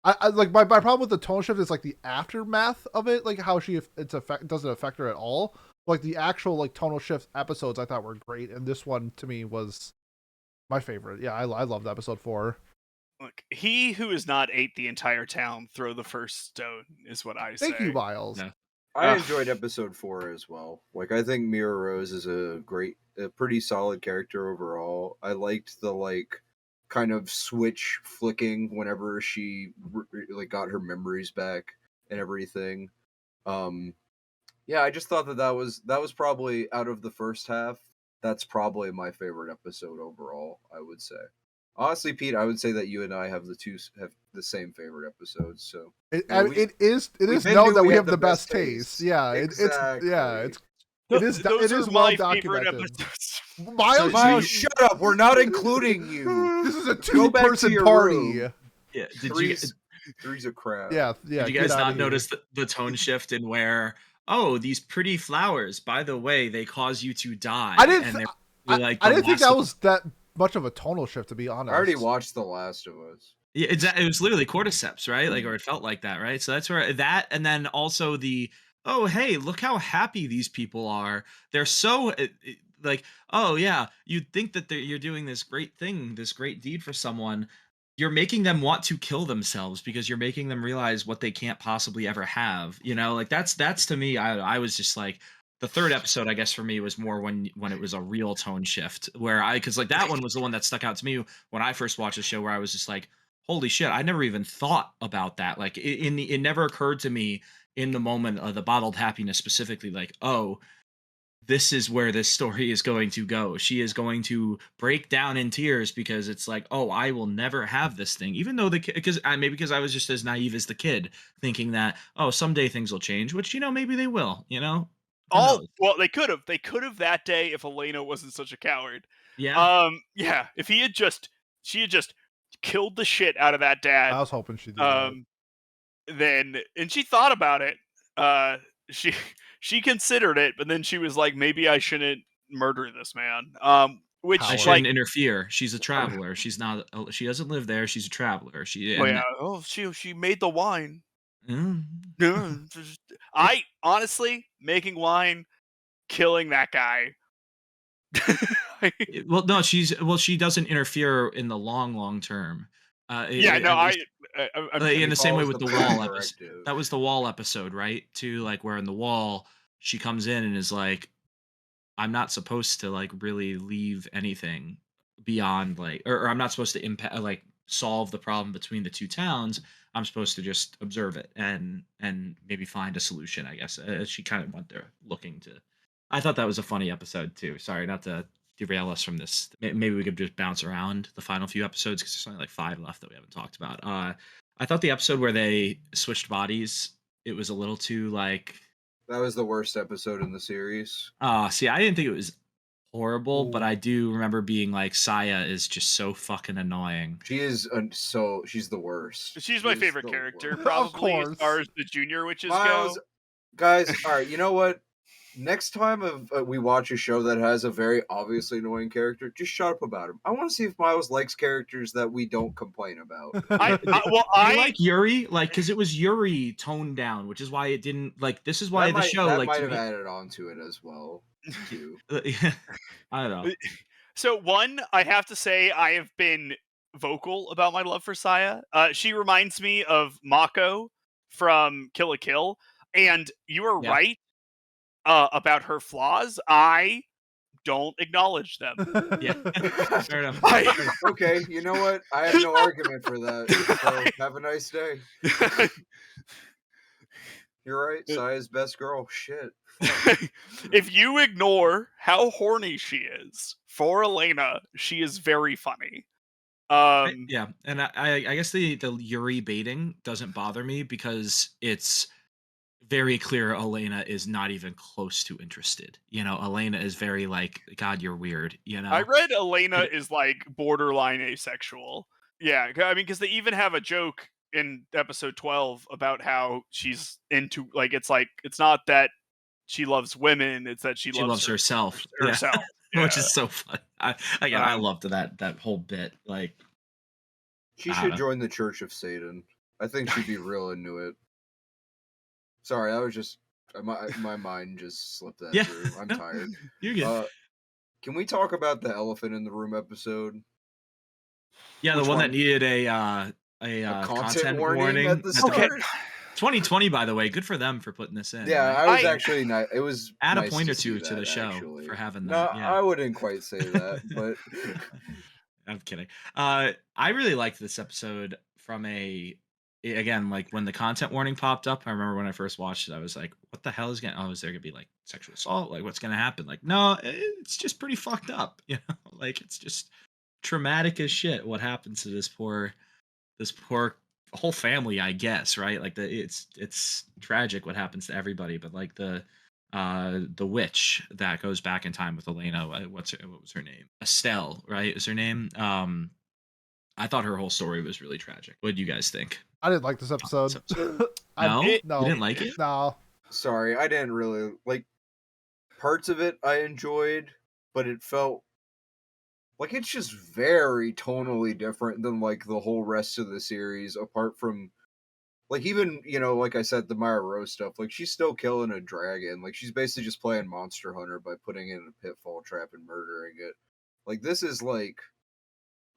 I like my problem with the tonal shift is like the aftermath of it, like how doesn't affect her at all. Like the actual like tonal shift episodes I thought were great, and this one to me was my favorite. Yeah, I loved episode 4. Look, he who has not ate the entire town throw the first stone is what I say. Thank you, Miles. Yeah. I enjoyed episode 4 as well. Like, I think Mira Rose is a pretty solid character overall. I liked the like kind of switch flicking whenever she like got her memories back and everything. Yeah, I just thought that was probably, out of the first half, that's probably my favorite episode overall, I would say. Honestly, Pete, I would say that you and I have the same favorite episodes. So It we've is been known doing that we it have the the best best taste. taste. Yeah, Exactly. it is well my favorite documented. episodes. Miles, Miles, shut up. We're not including you. this is a Go back to 2-person your party. room. Yeah. Three's a crap. Yeah. Did you get guys outta not here. notice the tone shift in where, oh, these pretty flowers, by the way, they cause you to die. I didn't. And th- they're like I the didn't think last that of- was that much of a tonal shift, to be honest. I already watched The Last of Us. Yeah, it was literally cordyceps, right? Like, or it felt like that, right? So that's where that, and then also the, oh, hey, look how happy these people are. They're so like, oh yeah, you'd think that you're doing this great thing, this great deed for someone. You're making them want to kill themselves because you're making them realize what they can't possibly ever have. You know, like that's to me. I was just like, the third episode, I guess for me was more when it was a real tone shift where because like that one was the one that stuck out to me when I first watched the show, where I was just like, holy shit, I never even thought about that. Like it never occurred to me in the moment of the bottled happiness specifically, like, oh, this is where this story is going to go. She is going to break down in tears because it's like, oh, I will never have this thing. Even though because I was just as naive as the kid, thinking that, oh, someday things will change, which, maybe they will, Who knows? Well, they could have that day if Elaina wasn't such a coward. Yeah. Yeah, if she had just killed the shit out of that dad. I was hoping she'd do that. Then, and she thought about it. She considered it, but then she was like, maybe I shouldn't murder this man. Which I shouldn't interfere. She's a traveler. She's not. She doesn't live there. She's a traveler. She made the wine. Mm. I honestly making wine, killing that guy. Well, no, she doesn't interfere in the long term. I'm in the same way with the wall episode. directive. That was the wall episode, right? Too, like where in the wall she comes in and is like, I'm not supposed to like really leave anything beyond like, or I'm not supposed to impact like solve the problem between the two towns. I'm supposed to just observe it and maybe find a solution, I guess. She kind of went there looking to. I thought that was a funny episode too. Sorry, not to derail us from this. Maybe we could just bounce around the final few episodes because there's only like 5 left that we haven't talked about. I thought the episode where they switched bodies, it was a little too like. That was the worst episode in the series. See, I didn't think it was horrible, but I do remember being like, Saya is just so fucking annoying. She is she's the worst. She's my favorite character, worst. probably, as far as the junior witches Miles, go. Guys, all right, you know what? Next time we watch a show that has a very obviously annoying character, just shut up about him. I want to see if Miles likes characters that we don't complain about. I like Yuri, like, because it was Yuri toned down, which is why it didn't like. This is why the show that like might have added on to it as well. Too. I don't know. So one, I have to say, I have been vocal about my love for Saya. She reminds me of Mako from Kill la Kill, and you are right about her flaws. I don't acknowledge them. Yeah, fair enough. Okay, you know what? I have no argument for that. So have a nice day. You're right. Saya's best girl. Shit. If you ignore how horny she is for Elaina, she is very funny. Yeah, and I guess the Yuri baiting doesn't bother me because it's very clear Elaina is not even close to interested. Elaina is very like, God, you're weird. I read Elaina is like borderline asexual. Yeah, I mean, because they even have a joke in episode 12 about how she's into like it's not that she loves women, it's that she loves herself. Herself. which Yeah. is so fun. I Um, loved that whole bit. Like, She I don't should know. join the Church of Satan. I think she'd be real into it. Sorry, I was just my mind just slipped that Yeah, through. I'm tired. you're good. Can we talk about the elephant in the room episode? Yeah, the Which one that one? needed a A content content warning at warning the at the Okay. start. 2020, by the way, good for them for putting this in. Yeah, Right? I was I actually not. It was Add a nice point to or see two to that the show actually. for having No, that. Yeah. I wouldn't quite say that, but I'm kidding. I really liked this episode from again, like when the content warning popped up. I remember when I first watched it, I was like, "What the hell is going? Oh, is there gonna be like sexual assault? Like, what's gonna happen?" Like, no, it's just pretty fucked up. Like it's just traumatic as shit. What happens to this poor whole family? I guess, right? Like it's tragic what happens to everybody, but like the witch that goes back in time with Elena. What was her name? Estelle, right? Is her name? I thought her whole story was really tragic. What do you guys think? I didn't like this episode. No, you No, didn't like it. no. sorry, I didn't really like parts of it. I enjoyed, but it felt like it's just very tonally different than like the whole rest of the series. Apart from like even like I said, the Maya Rose stuff. Like she's still killing a dragon. Like she's basically just playing Monster Hunter by putting it in a pitfall trap and murdering it. Like this is like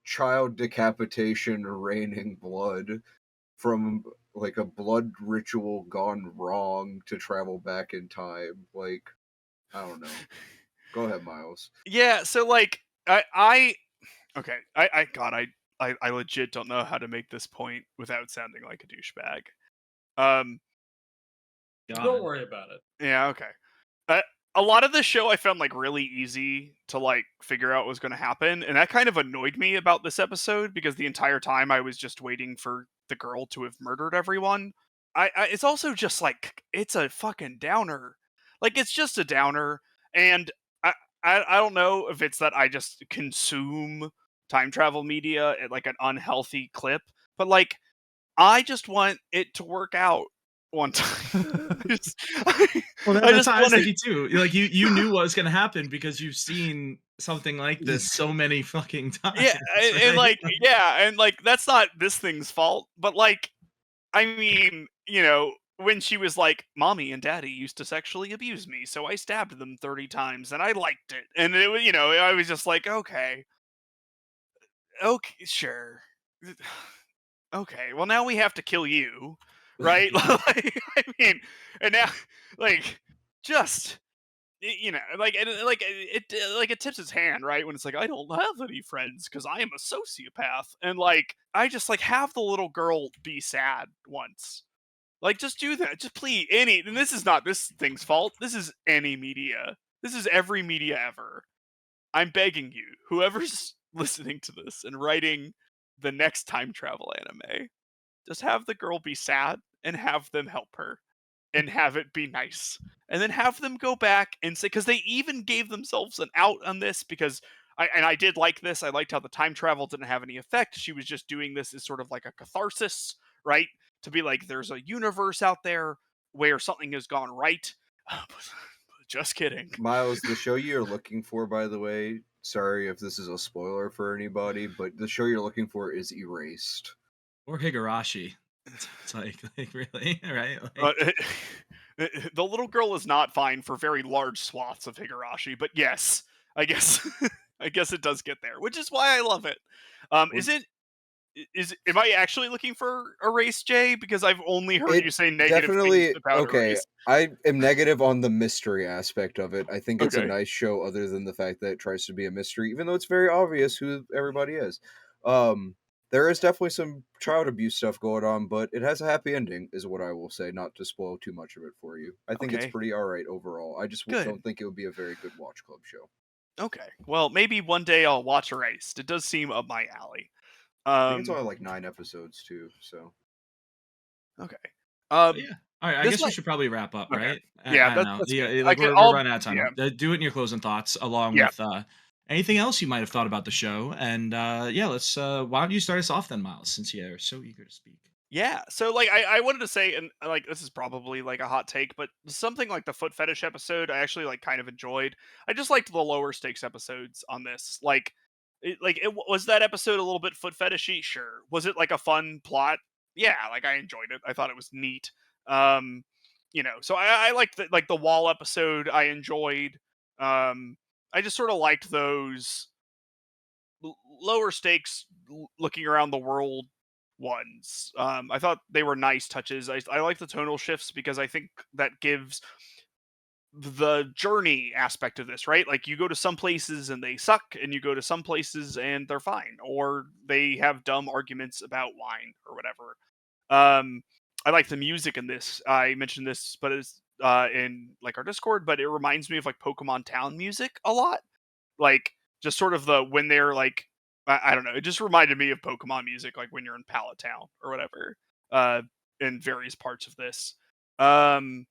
child decapitation, raining blood from like a blood ritual gone wrong to travel back in time. Like I don't know. Go ahead, Miles. yeah. So like, I okay. I legit don't know how to make this point without sounding like a douchebag. Um, Don't worry about it. yeah. Okay. Uh, a lot of the show I found like really easy to like figure out what was going to happen, and that kind of annoyed me about this episode because the entire time I was just waiting for the girl to have murdered everyone. It's also just like it's a fucking downer. Like it's just a downer, and I I don't know if it's that I just consume time travel media at like an unhealthy clip, but like I just want it to work out one time. Well, I that's just how I was want it. thinking too. Like you knew what was gonna happen because you've seen something like this so many fucking times, Yeah, and right? like, yeah, and like that's not this thing's fault, but like, I mean, when she was like, "Mommy and Daddy used to sexually abuse me, so I stabbed them 30 times, and I liked it," and it was, I was just like, okay, okay, sure, okay. Well, now we have to kill you, right? Like, I mean, and now, like, just like like it tips its hand, right? When it's like, I don't have any friends because I am a sociopath, and like I just like have the little girl be sad once. Like just do that. Just please and this is not this thing's fault. This is any media. This is every media ever. I'm begging you, whoever's listening to this and writing the next time travel anime, just have the girl be sad and have them help her and have it be nice. And then have them go back and say, because they even gave themselves an out on this because I did like this. I liked how the time travel didn't have any effect. She was just doing this as sort of like a catharsis, right? To be like, there's a universe out there where something has gone right. Just kidding. Miles, the show you're looking for, by the way, sorry if this is a spoiler for anybody, but the show you're looking for is Erased. Or Higurashi. It's like really, right? Uh, Like, the little girl is not fine for very large swaths of Higurashi, but yes, I guess I guess it does get there, which is why I love it. Well, Am I actually looking for Erase, Jay? Because I've only heard you it say negative things definitely about okay. Erase. I am negative on the mystery aspect of it. I think it's a Okay. nice show, other than the fact that it tries to be a mystery, even though it's very obvious who everybody is. Um, there is definitely some child abuse stuff going on, but it has a happy ending, is what I will say. Not to spoil too much of it for you. I think it's Okay. pretty all right overall. I just Good. don't think it would be a very good watch club show. Okay. Well, maybe one day I'll watch Erased. It does seem up my alley. I think it's only like 9 episodes too, so Okay. but yeah. All right, I this guess we might should probably wrap up, okay. right? Yeah, I don't know. that's Yeah, good. like we're I'll running out of time. yeah. Do it in your closing thoughts, along Yeah. with anything else you might have thought about the show. And yeah, let's. Why don't you start us off then, Miles? Since you're so eager to speak. Yeah, so, like, I wanted to say, and, like, this is probably, like, a hot take, but something like the foot fetish episode, I actually, like, kind of enjoyed. I just liked the lower stakes episodes on this. Was that episode a little bit foot fetishy? Sure. Was it, like, a fun plot? Yeah, like, I enjoyed it. I thought it was neat. Um, so I liked the wall episode, I enjoyed. I just sorta liked those lower stakes looking around the world ones. I thought they were nice touches. I like the tonal shifts because I think that gives the journey aspect of this, right? Like, you go to some places and they suck, and you go to some places and they're fine, or they have dumb arguments about wine or whatever. Um, I like the music in this. I mentioned this, but it's in like our Discord, but it reminds me of like Pokemon Town music a lot. Like, just sort of the when they're like, I don't know, it just reminded me of Pokemon music, like when you're in Pallet Town or whatever, uh, in various parts of this. Um,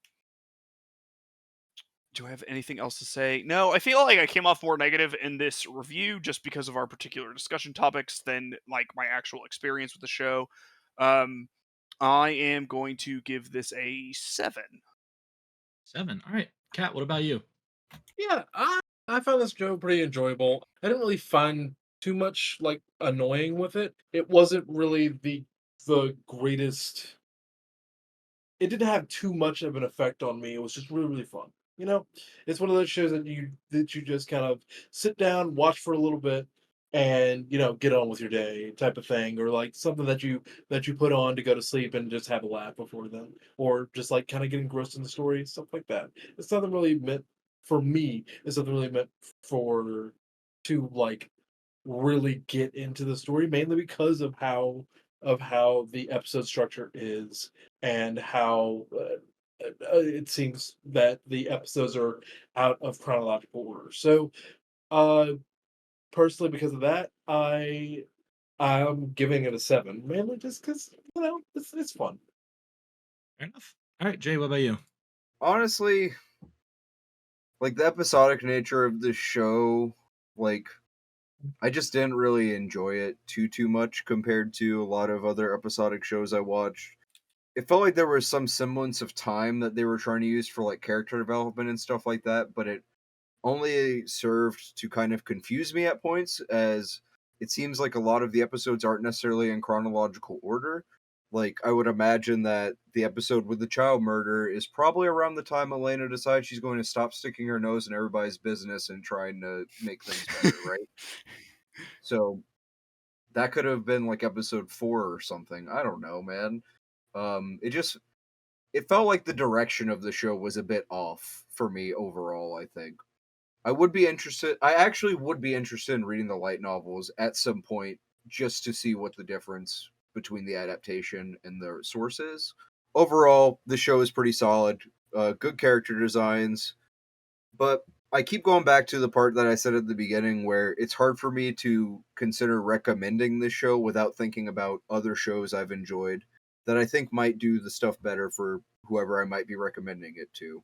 do I have anything else to say? No, I feel like I came off more negative in this review just because of our particular discussion topics than like my actual experience with the show. Um, I am going to give this a 7. 7. All right, Kat, what about you? Yeah, I found this show pretty enjoyable. I didn't really find too much like annoying with it. It wasn't really the greatest. It didn't have too much of an effect on me. It was just really, really fun. You know, it's one of those shows that you just kind of sit down, watch for a little bit, and get on with your day type of thing, or like something that you put on to go to sleep and just have a laugh before then, or just like kind of get engrossed in the story, stuff like that. It's nothing really meant for me. It's nothing really meant for to like really get into the story, mainly because of how the episode structure is, and how it seems that the episodes are out of chronological order. So, uh, personally, because of that, I'm giving it a 7, mainly just because it's fun. Fair enough. All right, Jay, what about you? Honestly, like the episodic nature of this show, like I just didn't really enjoy it too much compared to a lot of other episodic shows I watched. It felt like there was some semblance of time that they were trying to use for like character development and stuff like that, but it only served to kind of confuse me at points, as it seems like a lot of the episodes aren't necessarily in chronological order. Like, I would imagine that the episode with the child murder is probably around the time Elena decides she's going to stop sticking her nose in everybody's business and trying to make things better, right? So that could have been like episode 4 or something. I don't know, man. It felt like the direction of the show was a bit off for me overall, I think. I actually would be interested in reading the light novels at some point just to see what the difference between the adaptation and the source is. Overall, the show is pretty solid. Good character designs, but I keep going back to the part that I said at the beginning where it's hard for me to consider recommending this show without thinking about other shows I've enjoyed that I think might do the stuff better for whoever I might be recommending it to.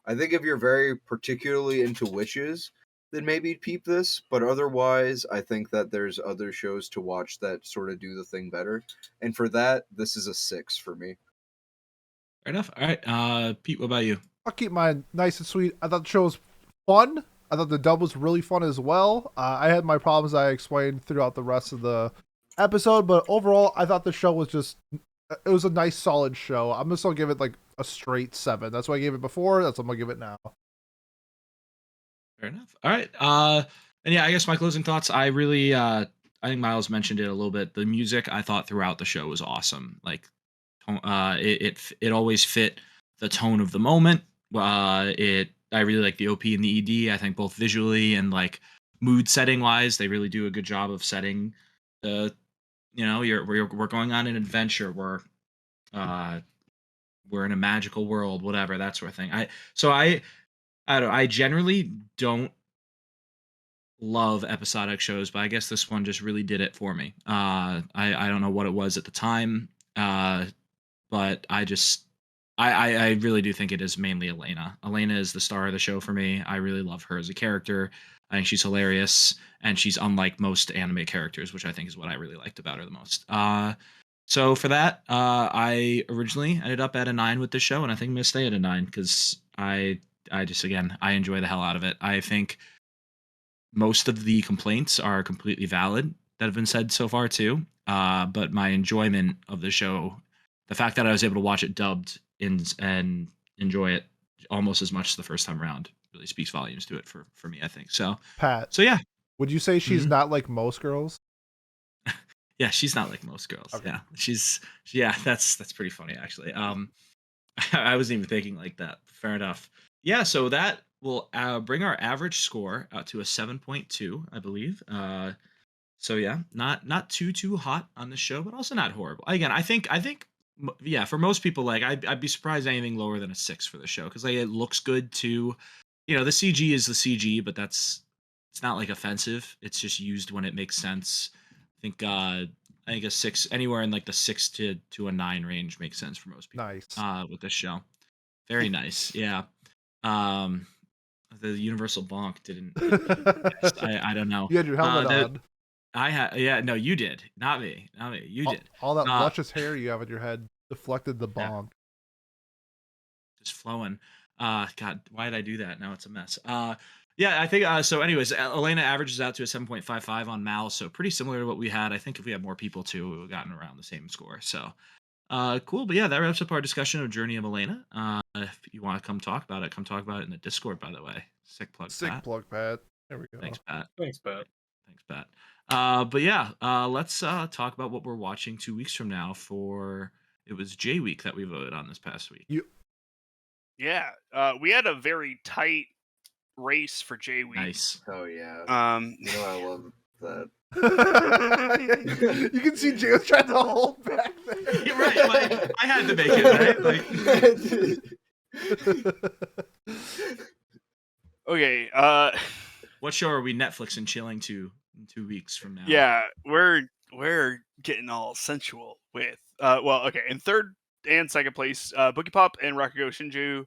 I think if you're very particularly into witches, then maybe peep this, but otherwise, I think that there's other shows to watch that sort of do the thing better. And for that, this is a 6 for me. Fair enough. All right, Pete, what about you? I'll keep mine nice and sweet. I thought the show was fun. I thought the dub was really fun as well. I had my problems I explained throughout the rest of the episode, but overall, I thought the show was it was a nice, solid show. I'm just gonna give it like a straight 7. That's what I gave it before. That's what I'm gonna give it now. Fair enough. All right. And yeah, I guess my closing thoughts. I think Miles mentioned it a little bit. The music I thought throughout the show was awesome. Like, it always fit the tone of the moment. I really like the OP and the ED. I think both visually and like mood setting wise, they really do a good job of setting the, we're going on an adventure. Uh, we're in a magical world, whatever, that sort of thing. I don't. I generally don't love episodic shows, but I guess this one just really did it for me. I don't know what it was at the time, but I really do think it is mainly Elena. Elena is the star of the show for me. I really love her as a character. I think she's hilarious, and she's unlike most anime characters, which I think is what I really liked about her the most. So for that, I originally ended up at a 9 with the show, and I think I'm gonna stay at a 9 because I just again I enjoy the hell out of it. I think most of the complaints are completely valid that have been said so far too. But my enjoyment of the show, the fact that I was able to watch it dubbed and enjoy it almost as much the first time around, really speaks volumes to it for me. I think so. Pat, So yeah, would you say she's Mhm. not like most girls? yeah, she's not like most girls. Okay. Yeah, yeah. That's pretty funny actually. I wasn't even thinking like that. Fair enough. Yeah, so that will bring our average score out to a 7.2, I believe. So yeah, not too hot on the show, but also not horrible. Again, I think yeah, for most people, like I'd be surprised anything lower than a 6 for the show because like it looks good too. The CG is the CG, but it's not like offensive. It's just used when it makes sense. I think a 6 anywhere in like the 6 to a 9 range makes sense for most people. Nice. With this show, very nice. Yeah. Um, the universal bonk didn't do the best. I don't know. You had your helmet The on. I had yeah, no, you did. Not me. Not me. You did. All that Uh luscious hair you have in your head deflected the yeah, bonk. just flowing. God, why did I do that? Now it's a mess. Yeah, I think so anyways, Elena averages out to a 7.55 on Mal, so pretty similar to what we had. I think if we had more people too, we would have gotten around the same score. So cool. But yeah, that wraps up our discussion of Journey of Elaina. If you want to come talk about it, come talk about it in the Discord, by the way. Sick plug, Sick Pat. plug, Pat. There we go. Thanks, Pat. Thanks, Pat. Thanks, Pat. But yeah, let's talk about what we're watching 2 weeks from now for it was J Week that we voted on this past week. Yeah, we had a very tight race for J Week. Nice. Oh yeah. Um, I love that. You can see Jay was trying to hold back there. You're right. Like, I had to make it, right? Like, okay. what show are we Netflix and chilling to in 2 weeks from now? Yeah, we're getting all sensual with. Well, okay. In third and second place, Boogie Pop and Rakugo Shinju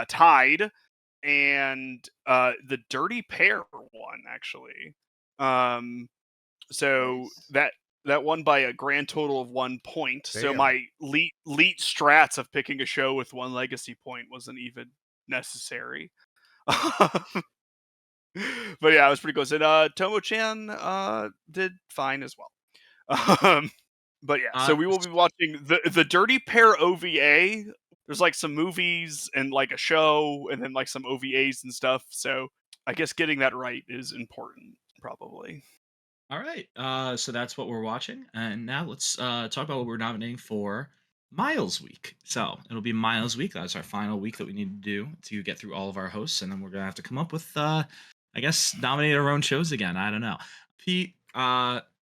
tied, and the Dirty Pair won actually. So Nice. that won by a grand total of 1 point. So Damn. my leet strats of picking a show with 1 legacy point wasn't even necessary. But yeah, it was pretty close. And Tomo-chan did fine as well. But yeah, so we will be watching the Dirty Pair OVA. There's like some movies and like a show, and then like some OVAs and stuff. So I guess getting that right is important, probably. All right. So that's what we're watching. And now let's talk about what we're nominating for Miles Week. So it'll be Miles Week. That's our final week that we need to do to get through all of our hosts. And then we're going to have to come up with, I guess, nominate our own shows again. I don't know. Pete,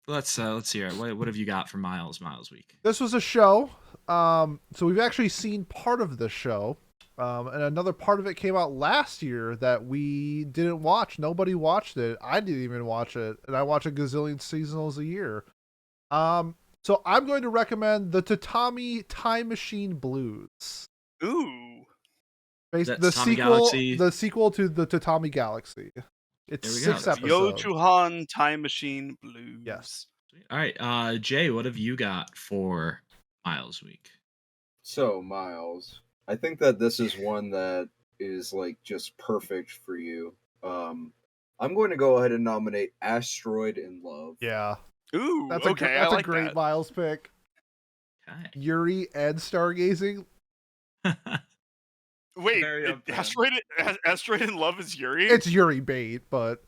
let's hear it. What have you got for Miles Week? This was a show. So we've actually seen part of the show. And another part of it came out last year that we didn't watch. Nobody watched it. I didn't even watch it. And I watch a gazillion seasonals a year. So I'm going to recommend the Tatami Time Machine Blues. Ooh. The sequel to the Tatami Galaxy. It's 6 episodes. Yochuhan Time Machine Blues. Yes. All right. Jay, what have you got for Miles Week? So, Miles, I think that this is one that is like just perfect for you. I'm going to go ahead and nominate Asteroid in Love. Yeah. Ooh, That's okay. That's I like a great that. Miles pick. Okay. Yuri and Stargazing. Wait, Very up there. Asteroid in Love is Yuri? It's Yuri bait, but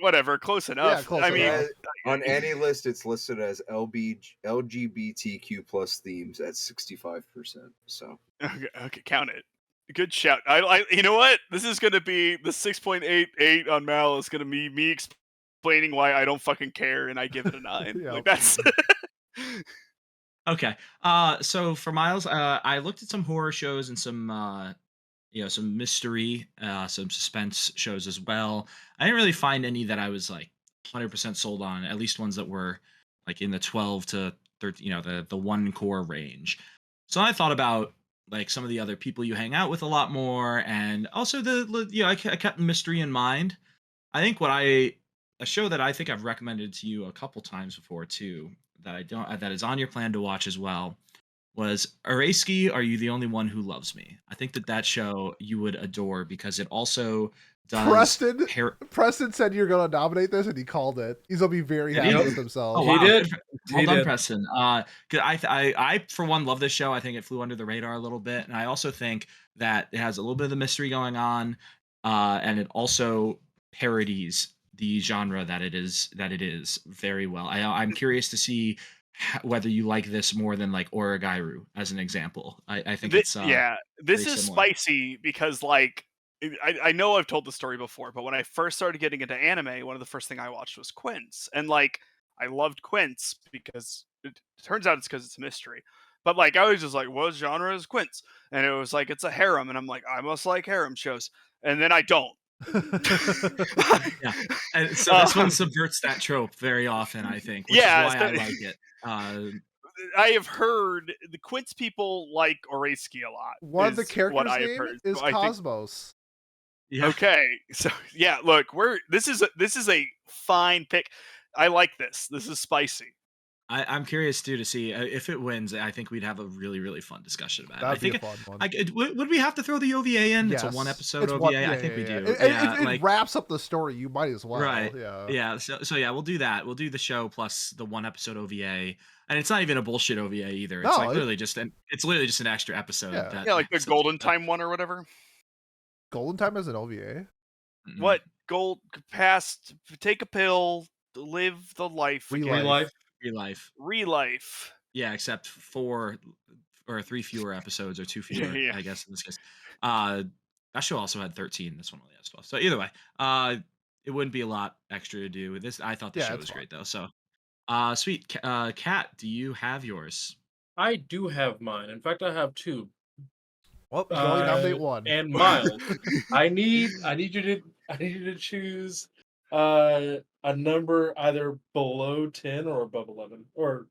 whatever, close enough. Yeah, close I mean, enough. On any list, it's listed as LGBTQ plus themes at 65%. So okay, count it. Good shout. I you know what? This is gonna be the 6.88 on Mal is gonna be me explaining why I don't fucking care and I give it a 9. Yeah. Like that's Okay. So for Miles, I looked at some horror shows and some some mystery, some suspense shows as well. I didn't really find any that I was like 100% sold on, at least ones that were like in the 12 to 13, the one core range. So I thought about like some of the other people you hang out with a lot more, and also I kept mystery in mind. I think a show that I think I've recommended to you a couple times before too, that is on your plan to watch as well was Araseki, Are You the Only One Who Loves Me? I think that show you would adore because it also does Preston said you're gonna nominate this, and he called it. He's gonna be very happy with himself. Oh, He wow. did. Well done, Preston. 'Cause I for one love this show. I think it flew under the radar a little bit, and I also think that it has a little bit of the mystery going on, and it also parodies the genre that it is very well. I'm curious to see whether you like this more than like Origairu as an example. I think it's this is similar. spicy because like I know I've told the story before, but when I first started getting into anime, one of the first thing I watched was Quince, and like I loved Quince because it turns out it's because it's a mystery. But like I was just like, what genre is Quince? And it was like it's a harem, and I'm like, I must like harem shows, and then I don't. Yeah, and so this one subverts that trope very often, I think, which is why I like it. I have heard the Quince people like Oraseki a lot. One of the characters' I've name heard. is So I think- Cosmos. Yeah. Okay, so yeah, look, this is a fine pick. I like this. This is spicy. I'm curious too to see if it wins. I think we'd have a really, really fun discussion about it. That'd I think be a fun one. would we have to throw the OVA in? Yes. It's a one episode It's OVA. one- I think we do. It wraps up the story. You might as well. Right. Yeah. Yeah. So yeah, we'll do that. We'll do the show plus the one episode OVA, and it's not even a bullshit OVA either. It's No, like literally just an extra episode. Yeah. Yeah, like the Golden Time one or whatever. Golden Time is an OVA. Mm-mm. What gold past? Take a pill, live the life. Relife. Relife. Yeah, except 4 or 3 fewer episodes or 2 fewer, Yeah. I guess in this case. That show also had 13. This one only has 12. So either way, it wouldn't be a lot extra to do. This I thought the show was great though. So, sweet. Kat, do you have yours? I do have mine. In fact, I have 2. Well, you can only nominate one. And Miles, I need you to choose a number either below 10 or above 11. Or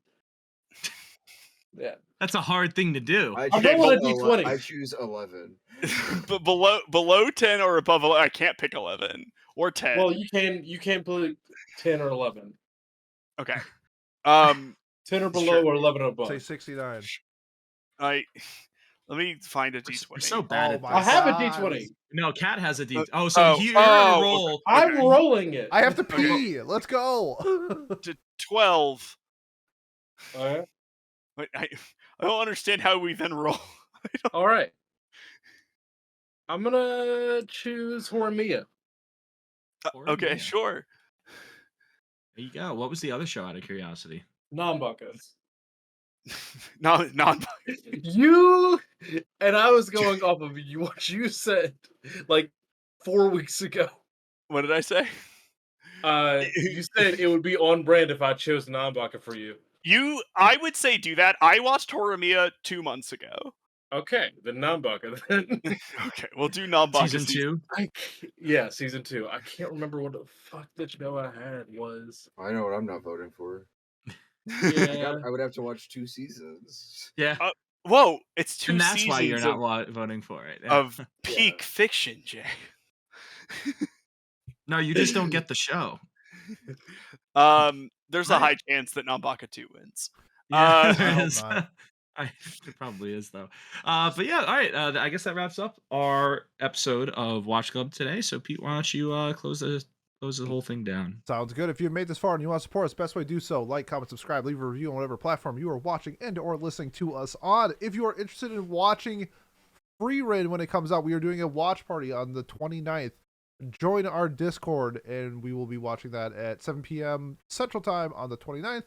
yeah, That's a hard thing to do. I don't want a choose D20. I choose 11. But below 10 or above 11, I can't pick 11 or 10. well, you can put 10 or 11. Okay. 10 or below Sure. or 11 or above. Say 69. Let me find a D20. We're so bad Oh at my this. I have a God. D20. No, Kat has a D. Uh, Oh, so oh, you're on a oh, roll. okay. I'm rolling it. I have to pee. Let's go. To 12. All right. Wait, I don't understand how we then roll. All right. I'm gonna choose Horimiya. Okay, Yeah. sure. There you go. What was the other show out of curiosity? Nanbaka. No. You and I was going off of what you said like 4 weeks ago. What did I say? You said it would be on brand if I chose Nanbaka for you. I would say do that. I watched Horimiya 2 months ago. Okay, the Nanbaka then. Okay, we'll do Nanbaka Season 2? Yeah, season 2. I can't remember what the fuck the show I had was. I know what I'm not voting for. Yeah. I would have to watch 2 seasons. Yeah. Whoa, it's 2 And that's seasons why you're not voting for it. Yeah. of peak fiction, Jay. No, you just don't get the show. There's a high chance that Nanbaka 2 wins. Yeah, I hope is. not. It probably is though. But yeah, all right. I guess that wraps up our episode of Watch Club today. So Pete, why don't you close the whole thing down? Sounds good. If you've made this far and you want to support us, best way to do so, like, comment, subscribe, leave a review on whatever platform you are watching and or listening to us on. If you are interested in watching Free Reign when it comes out, we are doing a watch party on the 29th. Join our Discord, and we will be watching that at 7 p.m. Central Time on the 29th.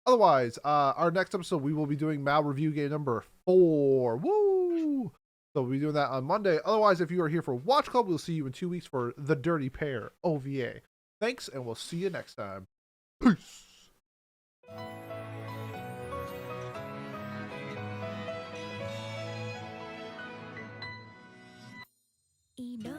Otherwise, our next episode, we will be doing Mal review game number 4. Woo! So we'll be doing that on Monday. Otherwise, if you are here for Watch Club, we'll see you in 2 weeks for The Dirty Pair OVA. Thanks, and we'll see you next time. Peace! Ino